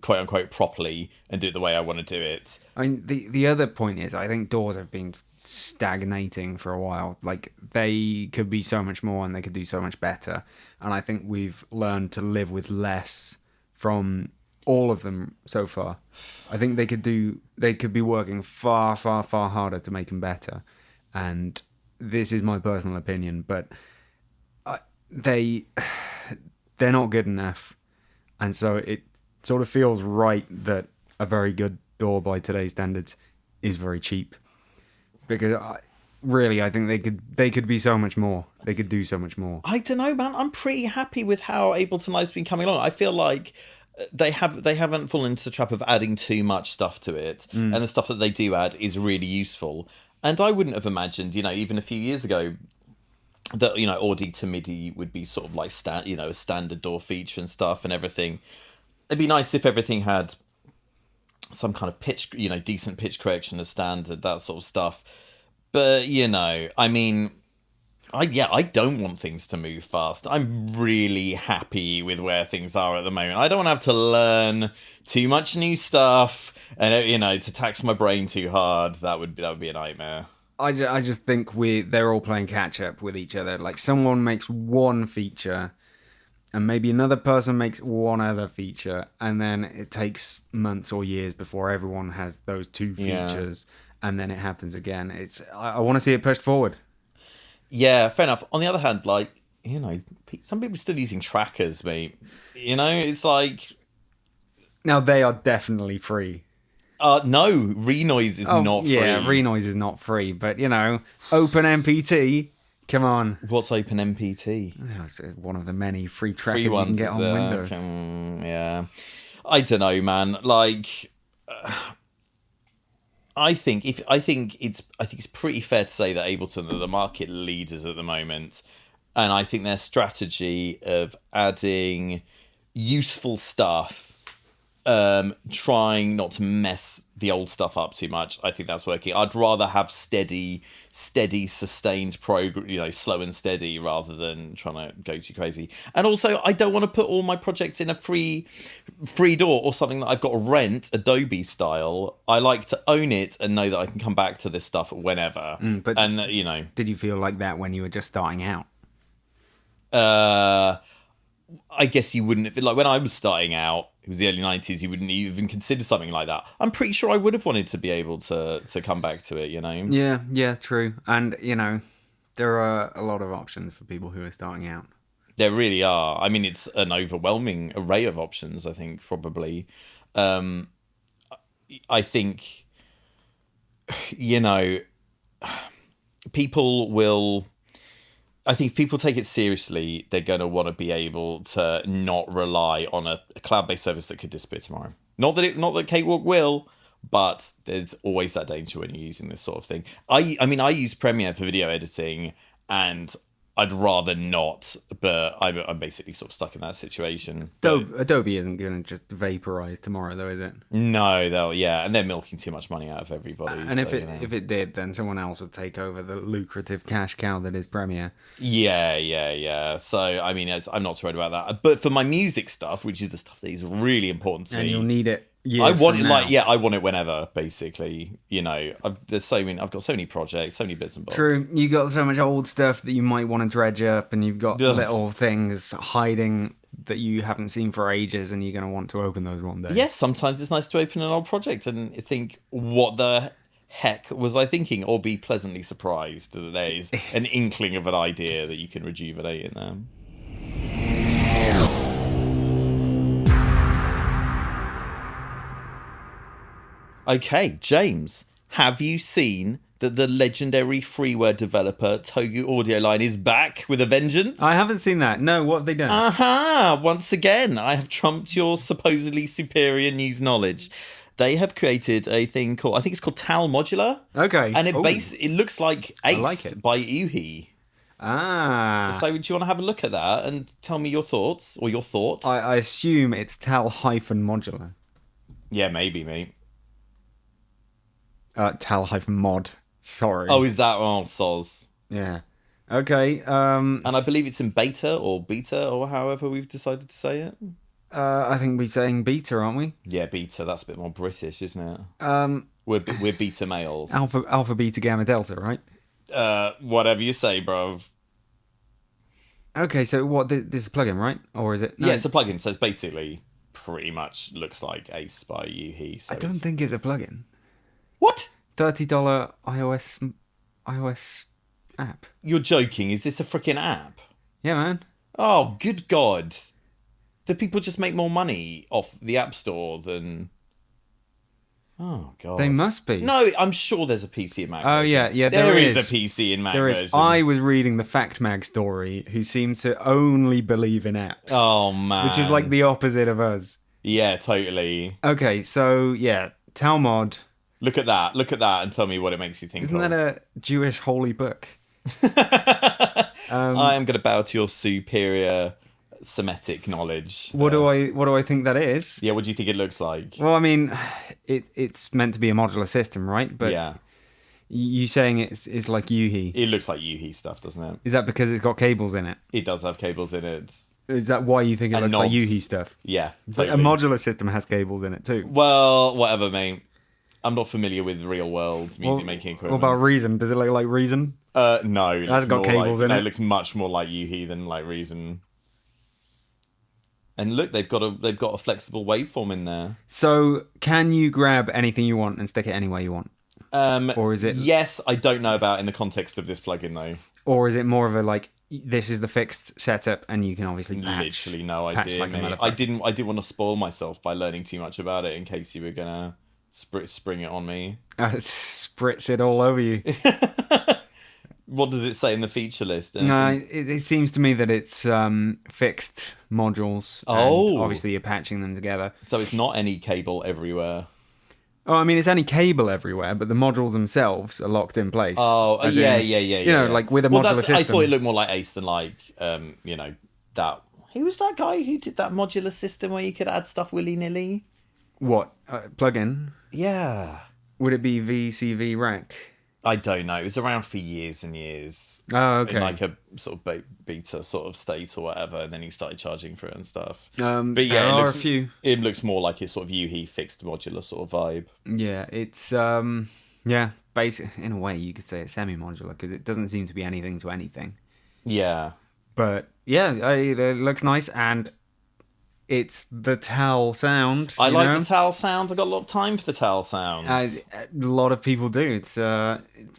quote unquote, properly and do it the way I want to do it. I mean, the other point is, I think DAWs have been stagnating for a while. Like, they could be so much more and they could do so much better. And I think we've learned to live with less from all of them so far. I think they could be working far, far, far harder to make them better. And this is my personal opinion, but they're not good enough. And so it sort of feels right that a very good DAW by today's standards is very cheap. Because I think they could be so much more. They could do so much more. I don't know, man. I'm pretty happy with how Ableton Live's been coming along. I feel like they haven't fallen into the trap of adding too much stuff to it, and the stuff that they do add is really useful. And I wouldn't have imagined, you know, even a few years ago, that, you know, Audi to MIDI would be sort of like a standard DAW feature and stuff and everything. It'd be nice if everything had some kind of pitch, you know, decent pitch correction as standard, that sort of stuff. But, you know, I mean, I don't want things to move fast. I'm really happy with where things are at the moment. I don't want to have to learn too much new stuff and, you know, to tax my brain too hard. That would be a nightmare. I just think they're all playing catch up with each other. Like, someone makes one feature and maybe another person makes one other feature, and then it takes months or years before everyone has those two features, and then it happens again. I want to see it pushed forward. Yeah, fair enough. On the other hand, like, you know, some people are still using trackers, mate. You know, it's like... Now, they are definitely free. No, Renoise is not free. Yeah, Renoise is not free, but, you know, OpenMPT, come on. What's OpenMPT? Oh, it's one of the many free trackers Free ones, you can get on Windows. Yeah. I don't know, man. Like... I think it's pretty fair to say that Ableton are the market leaders at the moment, and I think their strategy of adding useful stuff, trying not to mess the old stuff up too much, I think that's working. I'd rather have steady, sustained program, you know, slow and steady, rather than trying to go too crazy. And also, I don't want to put all my projects in a free door or something that I've got to rent, Adobe style. I like to own it and know that I can come back to this stuff whenever. But and you know, did you feel like that when you were just starting out? I guess you wouldn't, like when I was starting out, it was the early 90s, you wouldn't even consider something like that. I'm pretty sure I would have wanted to be able to come back to it, you know? Yeah, true. And, you know, there are a lot of options for people who are starting out. There really are. I mean, it's an overwhelming array of options, I think, probably. I think, you know, I think if people take it seriously, they're going to want to be able to not rely on a cloud-based service that could disappear tomorrow. Not that Cakewalk will, but there's always that danger when you're using this sort of thing. I mean, I use Premiere for video editing, and I'd rather not, but I'm basically sort of stuck in that situation. Adobe isn't going to just vaporize tomorrow, though, is it? No, and they're milking too much money out of everybody. And so, if it did, then someone else would take over the lucrative cash cow that is Premiere. Yeah. So, I mean, I'm not too worried about that. But for my music stuff, which is the stuff that is really important to me, and you'll need it. I want it I want it whenever, basically. You know, I've got so many projects, so many bits and bobs. True, you got so much old stuff that you might want to dredge up, and you've got little things hiding that you haven't seen for ages, and you're going to want to open those one day. Yes, sometimes it's nice to open an old project and think, what the heck was I thinking? Or be pleasantly surprised that there is an inkling of an idea that you can rejuvenate in there. Okay, James, have you seen that the legendary freeware developer Togu Audio Line is back with a vengeance? I haven't seen that. No, what have they done? Aha! Once again, I have trumped your supposedly superior news knowledge. They have created a thing called, I think it's called TAL-Modular. Okay. And it looks like Ace by Uhi. Ah. So do you want to have a look at that and tell me your thoughts, or your thought? I assume it's TAL-Modular. Yeah, maybe, mate. TAL-Mod. Sorry. Oh, is that? Oh, soz. Yeah. Okay. And I believe it's in beta, or however we've decided to say it. I think we're saying beta, aren't we? Yeah, beta. That's a bit more British, isn't it? We're beta males. Alpha, beta, gamma, delta, right? Whatever you say, bro. Okay, so what? This is a plugin, right? Or is it? No. Yeah, it's a plugin. So it's basically pretty much looks like Ace by Uhi. So I don't think it's a plugin. What? $30 iOS app. You're joking. Is this a freaking app? Yeah, man. Oh, good God. Do people just make more money off the App Store than... Oh, God. They must be. No, I'm sure there's a PC and Mac version. Yeah, there is a PC and Mac version. I was reading the Fact Mag story, who seem to only believe in apps. Oh, man. Which is like the opposite of us. Yeah, totally. Okay, so, yeah, TAL-Mod... Look at that and tell me what it makes you think Isn't that a Jewish holy book? I am going to bow to your superior Semitic knowledge. What do I think that is? Yeah, what do you think it looks like? Well, I mean, it's meant to be a modular system, right? But yeah. You saying it's like Uhi. It looks like Uhi stuff, doesn't it? Is that because it's got cables in it? It does have cables in it. Is that why you think it looks like Uhi stuff? Yeah, totally. But a modular system has cables in it too. Well, whatever, mate. I'm not familiar with real world music making equipment. What about Reason? Does it look like Reason? No. It hasn't got cables in it. It looks much more like Uhi than like Reason. And look, they've got a flexible waveform in there. So can you grab anything you want and stick it anywhere you want? Or is it? Yes, I don't know about in the context of this plugin though. Or is it more of a like, this is the fixed setup and you can obviously patch? Literally no patch idea. like a Mate. motherfucker? I didn't want to spoil myself by learning too much about it in case you were gonna spring it on me. Spritz it all over you. What does it say in the feature list? No, it seems to me that it's fixed modules. Oh. And obviously you're patching them together. So it's not any cable everywhere. Oh, I mean, it's any cable everywhere, but the modules themselves are locked in place. Oh, As yeah. You know, like with a modular system. I thought it looked more like Ace than like, you know, that. Who was that guy who did that modular system where you could add stuff willy-nilly? What? Plugin? Yeah. Would it be VCV Rack? I don't know. It was around for years and years. Oh, okay. In like a sort of beta sort of state or whatever, and then he started charging for it and stuff. But yeah, there are a few. It looks more like it's sort of Yuhi fixed modular sort of vibe. Yeah, it's basic in a way. You could say it's semi-modular because it doesn't seem to be anything to anything. Yeah. But yeah, it looks nice, and it's the TAL sound. I like the TAL sound. I got a lot of time for the TAL sounds. A lot of people do. It's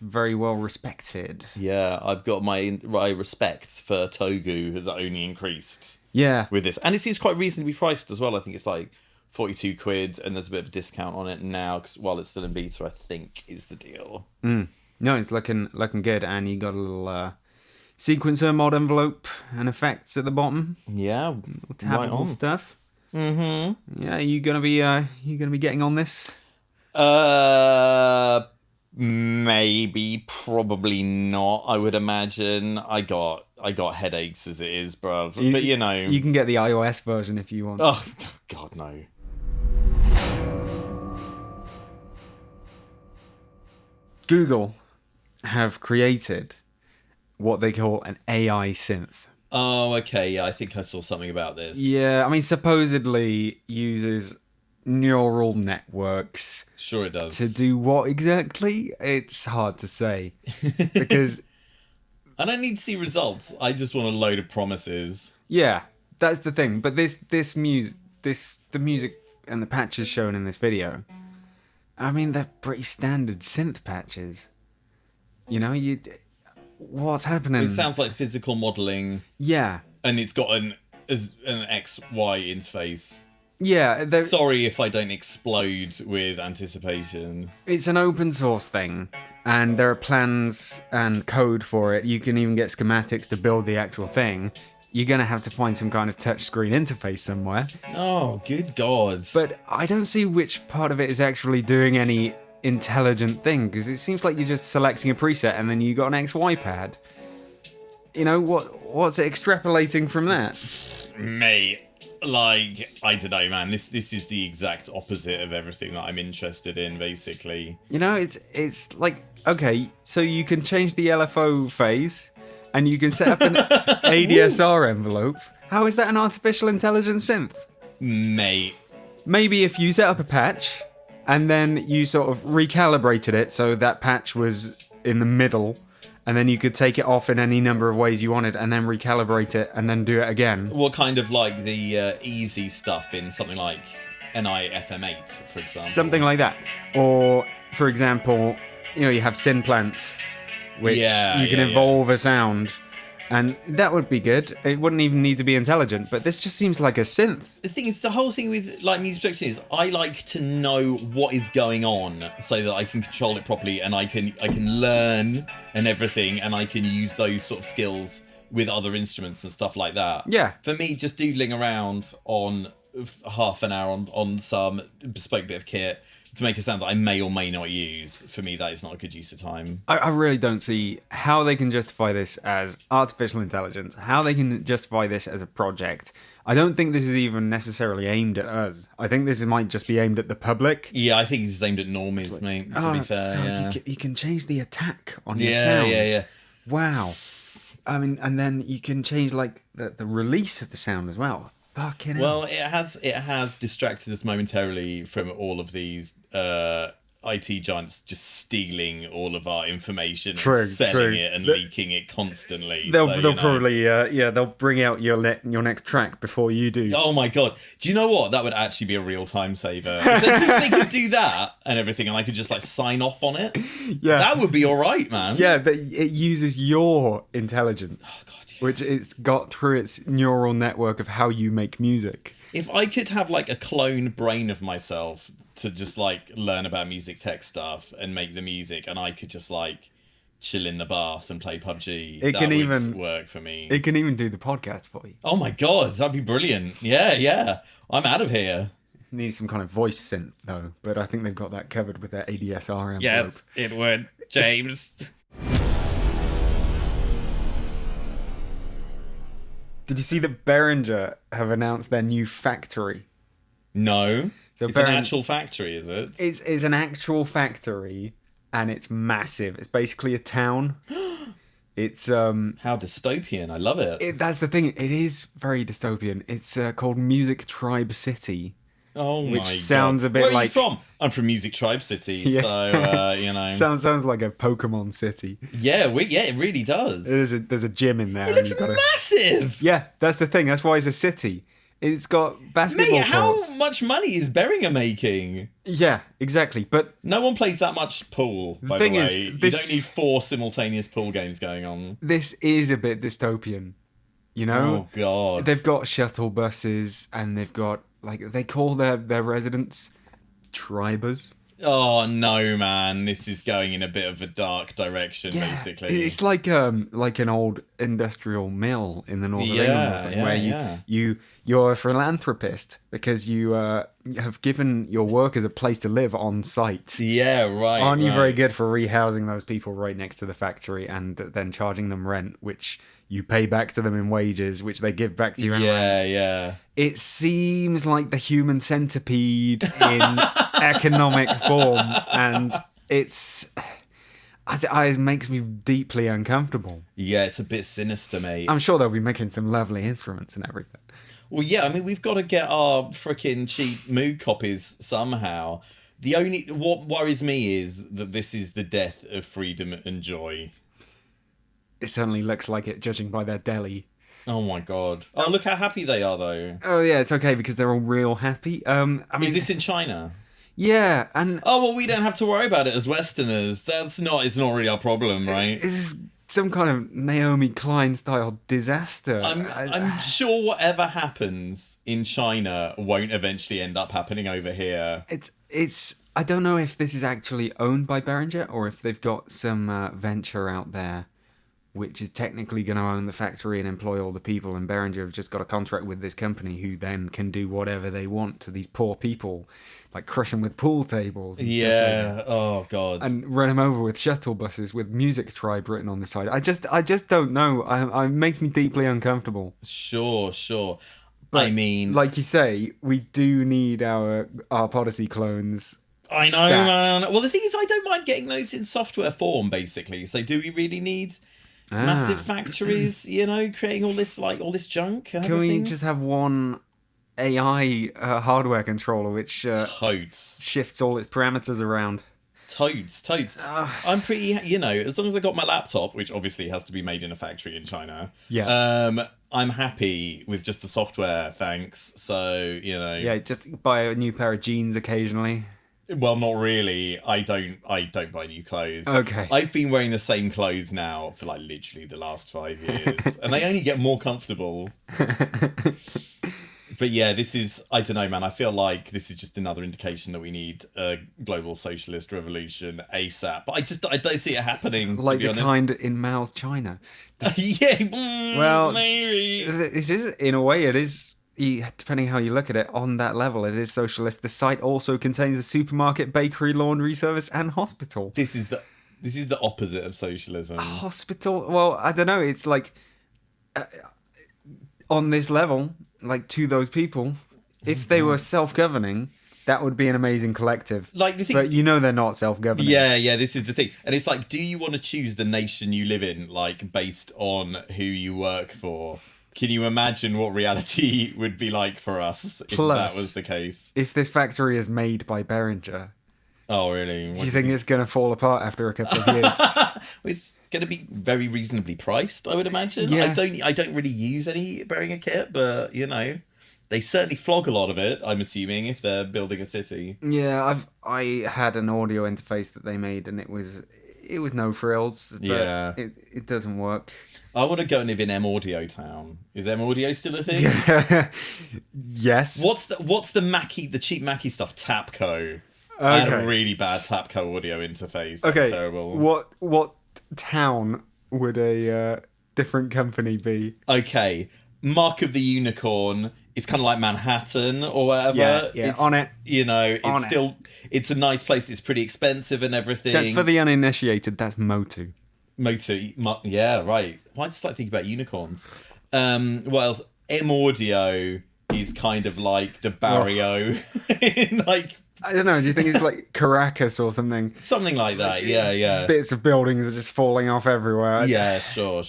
very well respected. Yeah, I've got my respect for Togu has only increased. Yeah, with this, and it seems quite reasonably priced as well. I think it's like 42 quid, and there's a bit of a discount on it now because while it's still in beta, I think is the deal. No, it's looking good, and you got a little sequencer mod envelope and effects at the bottom. Yeah, tappable stuff. Mm-hmm. Yeah, you gonna be getting on this? Maybe, probably not. I would imagine. I got headaches as it is, bruv. But you know, you can get the iOS version if you want. Oh God, no. Google have created what they call an AI synth. Oh, okay. Yeah, I think I saw something about this. Yeah, I mean, supposedly uses neural networks. Sure it does. To do what exactly? It's hard to say. Because I don't need to see results. I just want a load of promises. Yeah, that's the thing. But the music and the patches shown in this video, I mean, they're pretty standard synth patches. You know, what's happening? It sounds like physical modeling. Yeah. And it's got an XY interface. Yeah. Sorry if I don't explode with anticipation. It's an open source thing, and there are plans and code for it. You can even get schematics to build the actual thing. You're going to have to find some kind of touchscreen interface somewhere. Oh, good God. But I don't see which part of it is actually doing any intelligent thing, because it seems like you're just selecting a preset and then you got an XY pad. You know, what's it extrapolating from that? Mate, like, I don't know, man. This is the exact opposite of everything that I'm interested in, basically. You know, it's like, okay, so you can change the LFO phase and you can set up an ADSR envelope. How is that an artificial intelligence synth? Mate. Maybe if you set up a patch and then you sort of recalibrated it so that patch was in the middle, and then you could take it off in any number of ways you wanted and then recalibrate it and then do it again. What kind of like the easy stuff in something like NI-FM8, for example? Something like that. Or, for example, you know, you have Synplant, which you can evolve a sound, and that would be good. It wouldn't even need to be intelligent, but this just seems like a synth. The thing is, the whole thing with like music production is I like to know what is going on so that I can control it properly, and I can learn and everything, and I can use those sort of skills with other instruments and stuff like that. Yeah. For me, just doodling around on half an hour on some bespoke bit of kit to make a sound that I may or may not use, for me that is not a good use of time. I really don't see how they can justify this as artificial intelligence, how they can justify this as a project. I don't think this is even necessarily aimed at us. I think this might just be aimed at the public. Yeah, I think it's aimed at normies, mate, to be fair. So yeah. you can change the attack on your sound. Yeah. Wow. I mean, and then you can change like the release of the sound as well. Fucking hell. Well, it has distracted us momentarily from all of these IT giants just stealing all of our information True, and selling true. it and leaking it constantly. They'll So, probably they'll bring out your next track before you do. Oh my god! Do you know what? That would actually be a real time saver. If they could do that and everything, and I could just like sign off on it. Yeah, that would be all right, man. Yeah, but it uses your intelligence, which it's got through its neural network of how you make music. If I could have like a clone brain of myself to just like learn about music tech stuff and make the music, and I could just like chill in the bath and play PUBG, that would work for me. It can even do the podcast for you. Oh my god, that'd be brilliant. Yeah. I'm out of here. Need some kind of voice synth though, but I think they've got that covered with their ADSR envelope. Yes, it would. James. Did you see that Behringer have announced their new factory? No. So it's an actual factory, is it? It's an actual factory, and it's massive. It's basically a town. It's how dystopian. I love it. That's the thing. It is very dystopian. It's called Music Tribe City. Oh my god. Which sounds a bit like... Where are like... you from? I'm from Music Tribe City, yeah. So, you know... Sounds like a Pokemon city. Yeah, it really does. There's a gym in there. It looks massive! Yeah, that's the thing. That's why it's a city. It's got basketball courts. How much money is Behringer making? Yeah, exactly. But no one plays that much pool, by the way. You don't need 4 simultaneous pool games going on. This is a bit dystopian, you know? Oh, God. They've got shuttle buses, and they've got... Like, they call their residents tribers. Oh, no, man. This is going in a bit of a dark direction, basically. It's like an old industrial mill in the north of England or something, where you're a philanthropist because you have given your workers a place to live on site. Yeah, right. Aren't you very good for rehousing those people right next to the factory and then charging them rent, which you pay back to them in wages, which they give back to you in rent? Yeah. It seems like the human centipede in economic form, and it makes me deeply uncomfortable. Yeah, it's a bit sinister, mate. I'm sure they'll be making some lovely instruments and everything. Well, yeah, I mean, we've got to get our freaking cheap Moog copies somehow. What worries me is that this is the death of freedom and joy. It certainly looks like it, judging by their deli. Oh my god. Oh, look how happy they are, though. Oh, yeah, it's okay because they're all real happy. I mean, is this in China? Yeah, and... Oh, well, we don't have to worry about it as Westerners. It's not really our problem, right? This is some kind of Naomi Klein-style disaster. I'm sure whatever happens in China won't eventually end up happening over here. It's... I don't know if this is actually owned by Behringer or if they've got some venture out there which is technically going to own the factory and employ all the people, and Behringer have just got a contract with this company who then can do whatever they want to these poor people, like crush them with pool tables and stuff like that. Oh god, and run them over with shuttle buses with Music Tribe written on the side. I just don't know. It makes me deeply uncomfortable. Sure. But, I mean, like you say, we do need our Podyssey clones. I know, man. Well, the thing is, I don't mind getting those in software form, basically. So, do we really need massive factories, creating all this junk? Can we just have one AI hardware controller which shifts all its parameters around? Toads. I'm pretty, as long as I got my laptop, which obviously has to be made in a factory in China. Yeah. I'm happy with just the software, thanks. So, Yeah, just buy a new pair of jeans occasionally. Well, not really. I don't buy new clothes. Okay. I've been wearing the same clothes now for like literally the last 5 years. And they only get more comfortable. But yeah, this is, I don't know, man. I feel like this is just another indication that we need a global socialist revolution ASAP. But I don't see it happening, like to be the honest. kind in Mao's China. Well, maybe. This is, in a way, it is, depending how you look at it, on that level, it is socialist. The site also contains a supermarket, bakery, laundry service, and hospital. This is the opposite of socialism. A hospital? Well, I don't know. It's like, on this level, like to those people, if they were self-governing, that would be an amazing collective. Like the thing, but they're not self-governing. Yeah, this is the thing. And it's like, do you want to choose the nation you live in, like, based on who you work for? Can you imagine what reality would be like for us if that was the case? If this factory is made by Behringer, Oh, really? Do you think it's going to fall apart after a couple of years? It's going to be very reasonably priced, I would imagine. Yeah. I don't really use any Behringer kit, but they certainly flog a lot of it. I'm assuming if they're building a city. Yeah, I had an audio interface that they made, and it was no frills. But Yeah. it doesn't work. I want to go and live in M Audio Town. Is M Audio still a thing? Yes. What's the cheap Mackie stuff? Tapco. I had a really bad Tapco audio interface. That's terrible. What town would a different company be? Okay, Mark of the Unicorn is kind of like Manhattan or whatever. Yeah, it's, on it. It's a nice place. It's pretty expensive and everything. That's for the uninitiated. That's Motu. Yeah, right. I just like thinking about unicorns. What else? M Audio is kind of like the barrio in like. I don't know. Do you think it's like Caracas or something? Something like that. Yeah. Bits of buildings are just falling off everywhere. Yeah, sure.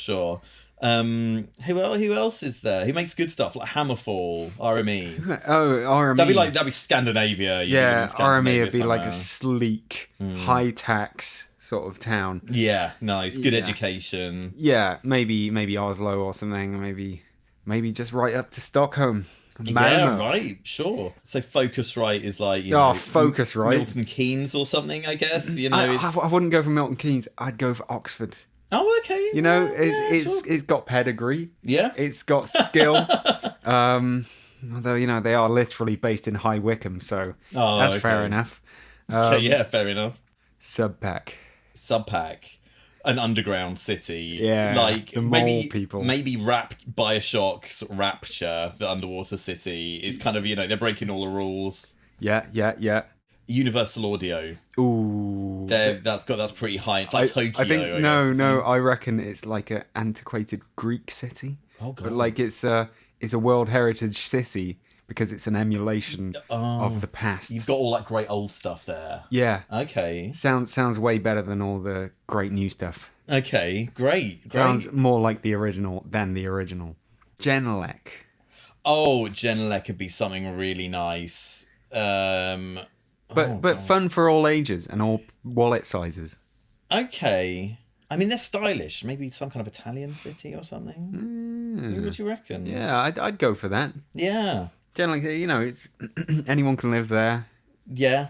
Who else is there? Who makes good stuff like Hammerfall, RME? Oh, RME. That'd be Scandinavia. Yeah, RME would be like a sleek, high tax sort of town. Yeah, nice, good education. Yeah, maybe Oslo or something. Maybe just right up to Stockholm. Malmö. Yeah, right, sure. So Focusrite is like Focusrite, Milton Keynes or something, I guess. I wouldn't go for Milton Keynes. I'd go for Oxford. Oh, okay. It's got pedigree. Yeah, it's got skill. Although they are literally based in High Wycombe, so that's fair enough. Okay, yeah, fair enough. Subpack, an underground city. Yeah, like the mole people. Maybe Bioshock's Rapture, the underwater city, is kind of they're breaking all the rules. Yeah. Universal Audio. Ooh, that's pretty high. It's like Tokyo. I think no. I reckon it's like an antiquated Greek city. Oh god. But like it's a World Heritage city because it's an emulation of the past. You've got all that great old stuff there. Yeah. Okay. Sounds way better than all the great new stuff. Okay, great. Sounds more like the original than the original. Genelec. Oh, Genelec could be something really nice. But fun for all ages and all wallet sizes. Okay. I mean, they're stylish. Maybe some kind of Italian city or something. What would you reckon? Yeah, I'd go for that. Yeah. Generally, it's anyone can live there. Yeah.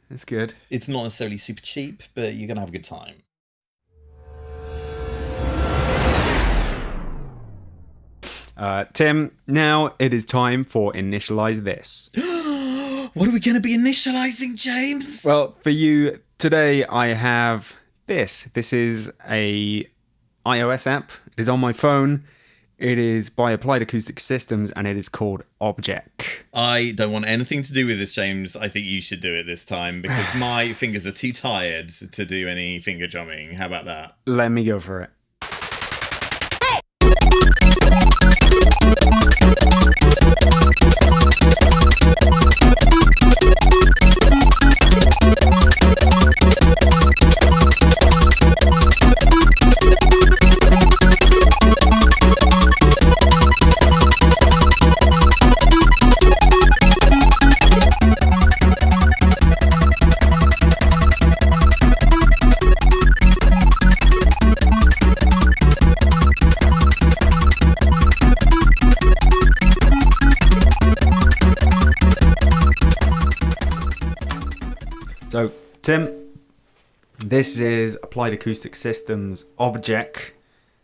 It's good. It's not necessarily super cheap, but you're going to have a good time. Tim, now it is time for Initialize This. What are we going to be initializing, James? Well, for you today, I have this. This is a iOS app. It is on my phone. It is by Applied Acoustic Systems, and it is called Object. I don't want anything to do with this, James. I think you should do it this time because my fingers are too tired to do any finger drumming. How about that? Let me go for it. So, Tim, this is Applied Acoustic Systems Object,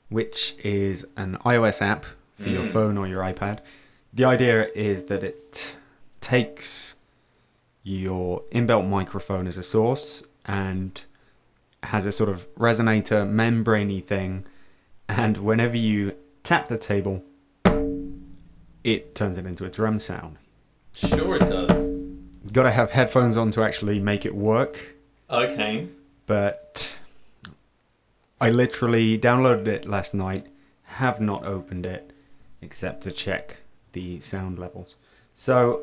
which is an iOS app for your phone or your iPad. The idea is that it takes your inbuilt microphone as a source and has a sort of resonator membrane-y thing, and whenever you tap the table, it turns it into a drum sound. Sure it does. You've got to have headphones on to actually make it work. Okay. But I literally downloaded it last night, have not opened it, except to check the sound levels. So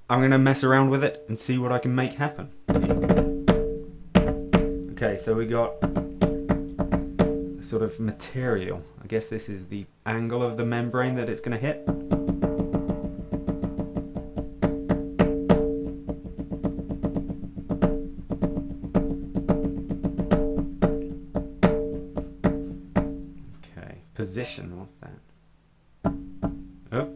I'm going to mess around with it and see what I can make happen. Okay, so we got a sort of material. I guess this is the angle of the membrane that it's going to hit. position. What's that? Oh.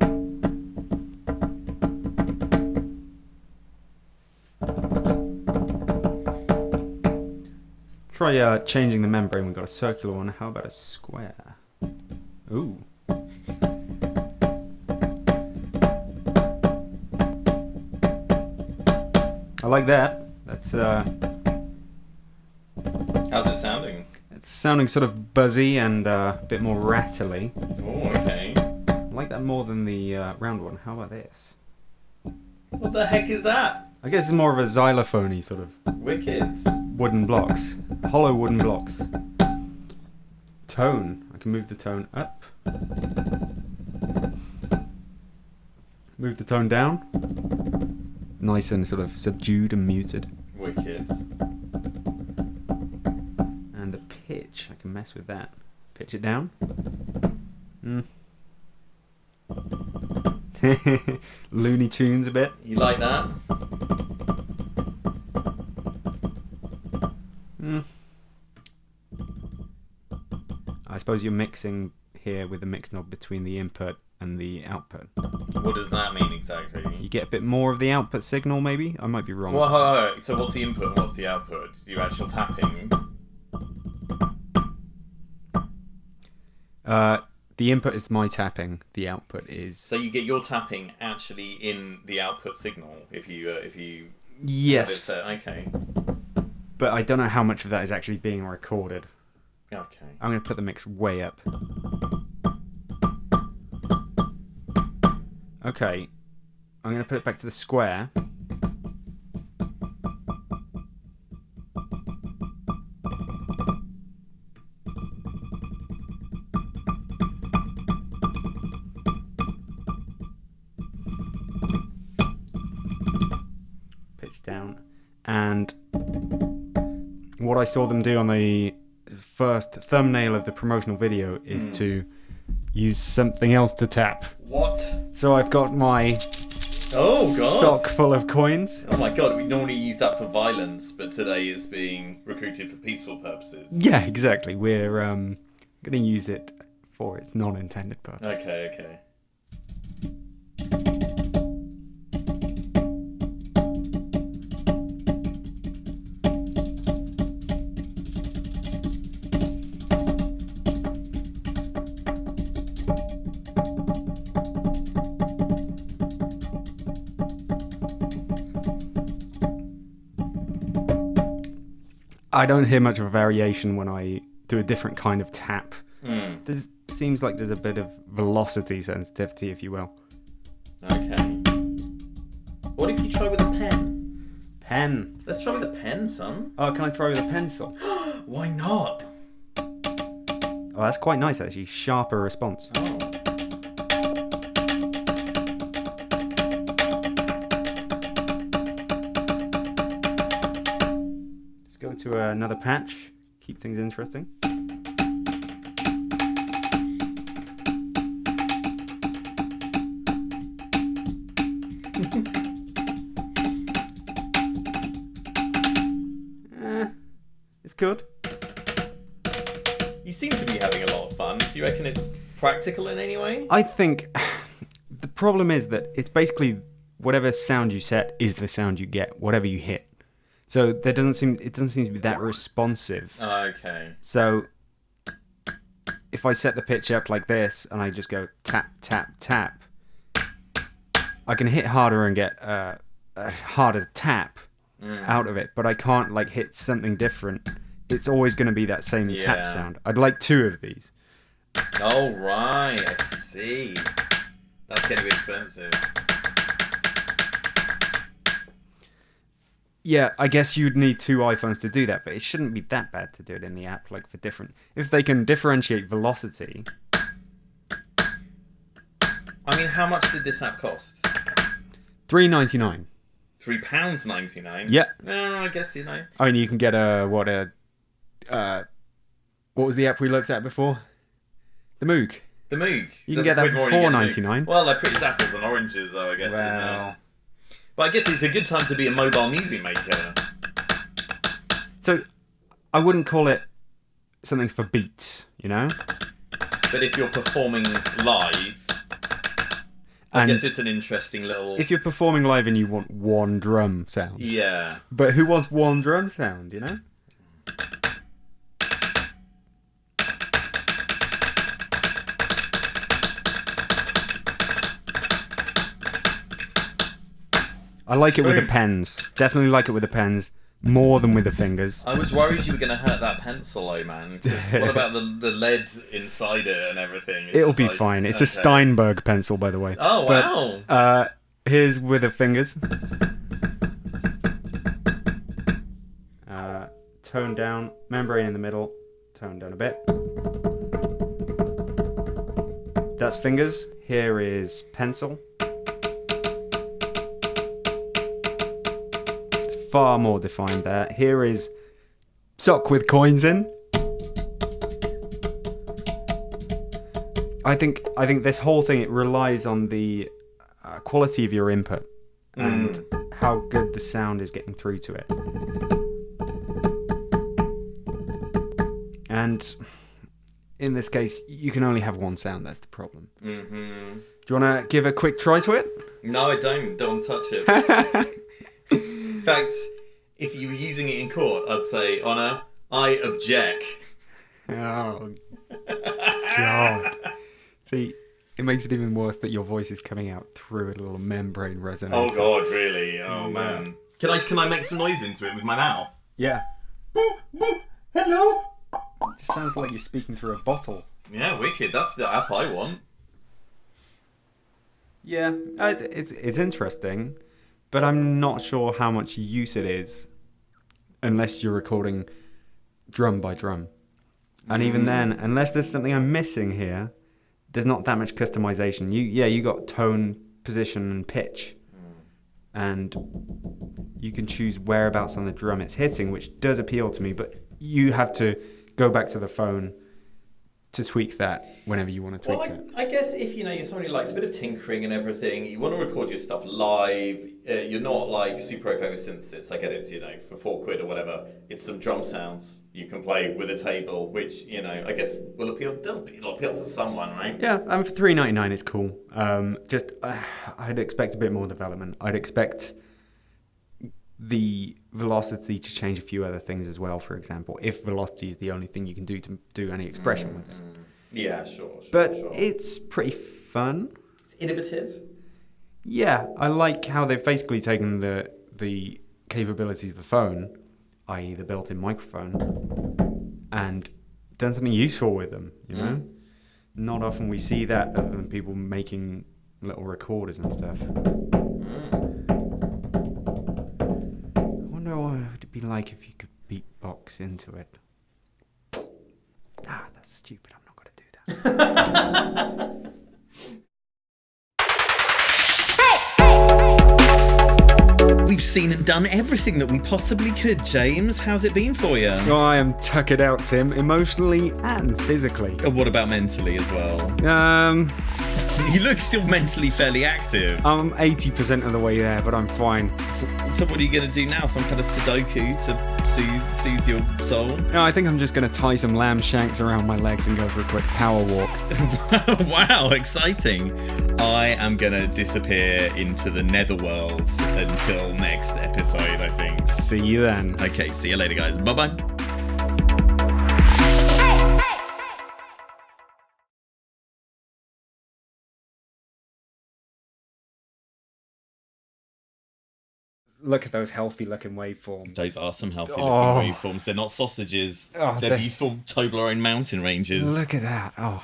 Let's try changing the membrane. We've got a circular one. How about a square? Ooh. I like that. That's How's it sounding? It's sounding sort of buzzy and a bit more rattly. Oh, okay. I like that more than the round one. How about this? What the heck is that? I guess it's more of a xylophony sort of Wicked. wooden blocks. Hollow wooden blocks. Tone. I can move the tone up. Move the tone down. Nice and sort of subdued and muted. Wicked. And the pitch. I can mess with that. Pitch it down. Looney Tunes a bit. You like that? I suppose you're mixing here with the mix knob between the input and the output. What does that mean exactly? You get a bit more of the output signal, maybe? I might be wrong. Well, so what's the input and what's the output? Your actual tapping? The input is my tapping. The output is... So you get your tapping actually in the output signal if you Yes. Okay. But I don't know how much of that is actually being recorded. Okay. I'm going to put the mix way up. Okay. I'm going to put it back to the square. Pitch down. And what I saw them do on the first thumbnail of the promotional video is to use something else to tap. What? So I've got my sock full of coins. Oh my god, we normally use that for violence, but today it's being recruited for peaceful purposes. Yeah, exactly. We're going to use it for its non-intended purpose. Okay. I don't hear much of a variation when I do a different kind of tap. There seems like there's a bit of velocity sensitivity, if you will. Okay. What if you try with a pen? Pen. Let's try with a pen, son. Oh, can I try with a pencil? Why not? Oh, that's quite nice, actually. Sharper response. Oh. Let's go to another patch. Keep things interesting. It's good. You seem to be having a lot of fun. Do you reckon it's practical in any way? I think the problem is that it's basically whatever sound you set is the sound you get, whatever you hit. So it doesn't seem to be that responsive. Okay. So if I set the pitch up like this and I just go tap, tap, tap, I can hit harder and get a harder tap out of it, but I can't like hit something different. It's always going to be that same tap sound. I'd like two of these. Oh, right. I see. That's going to be expensive. Yeah, I guess you'd need two iPhones to do that, but it shouldn't be that bad to do it in the app, like for different... If they can differentiate velocity... I mean, how much did this app cost? $3.99. £3.99? Yeah. No, I guess, you know. I mean, you can get what was the app we looked at before? The Moog. The Moog. You can get that for $4.99. Well, it's apples and oranges, though, I guess, isn't it? But I guess it's a good time to be a mobile music maker. So, I wouldn't call it something for beats, you know? But if you're performing live, I And guess it's an interesting little... if you're performing live and you want one drum sound. Yeah. But who wants one drum sound, you know? I like it with the pens. Definitely like it with the pens. More than with the fingers. I was worried you were going to hurt that pencil, though, man. 'Cause what about the lead inside it and everything? It's It'll just be like, fine. It's okay. a Steinberg pencil, by the way. Oh, wow. Here's with the fingers. Tone down. Membrane in the middle. Tone down a bit. That's fingers. Here is pencil. It's far more defined there. Here is sock with coins in. I think this whole thing, it relies on the quality of your input and how good the sound is getting through to it. And in this case, you can only have one sound. That's the problem. Mm-hmm. Do you want to give a quick try to it? No, I don't. Don't touch it. In fact, if you were using it in court, I'd say, Honor, I object. Oh, God. See, it makes it even worse that your voice is coming out through a little membrane resonator. Oh, God, really? Oh, man. Can I make some noise into it with my mouth? Yeah. Boop, boop. Hello? It just sounds like you're speaking through a bottle. Yeah, wicked. That's the app I want. Yeah, it's interesting, but I'm not sure how much use it is unless you're recording drum by drum. And even then, unless there's something I'm missing here, there's not that much customization. You got tone, position, and pitch. And you can choose whereabouts on the drum it's hitting, which does appeal to me, but you have to go back to the phone to tweak that whenever you want to tweak that. I guess if you're somebody who likes a bit of tinkering and everything, you want to record your stuff live. You're not like super okay with synthesis. I get it. For £4 or whatever, it's some drum sounds you can play with a table, which I guess will appeal. It'll appeal to someone, right? Yeah, and for $3.99 it's cool. I'd expect a bit more development. I'd expect the velocity to change a few other things as well. For example, if velocity is the only thing you can do to do any expression with it. Yeah, sure. But it's pretty fun. It's innovative. Yeah, I like how they've basically taken the capabilities of the phone, i.e. the built-in microphone, and done something useful with them, Not often we see that other than people making little recorders and stuff. I wonder what it would be like if you could beatbox into it. That's stupid. I'm not going to do that. We've seen and done everything that we possibly could, James. How's it been for you? Oh, I am tuckered out, Tim, emotionally and physically. What about mentally as well? You look still mentally fairly active. I'm 80% of the way there, but I'm fine. So what are you going to do now? Some kind of Sudoku to soothe your soul? No, I think I'm just going to tie some lamb shanks around my legs and go for a quick power walk. Wow, exciting. I am going to disappear into the netherworld until next episode, I think. See you then. Okay, see you later, guys. Bye-bye. Look at those healthy-looking waveforms. Those are some healthy-looking waveforms. They're not sausages. They're beautiful Toblerone mountain ranges. Look at that. Oh.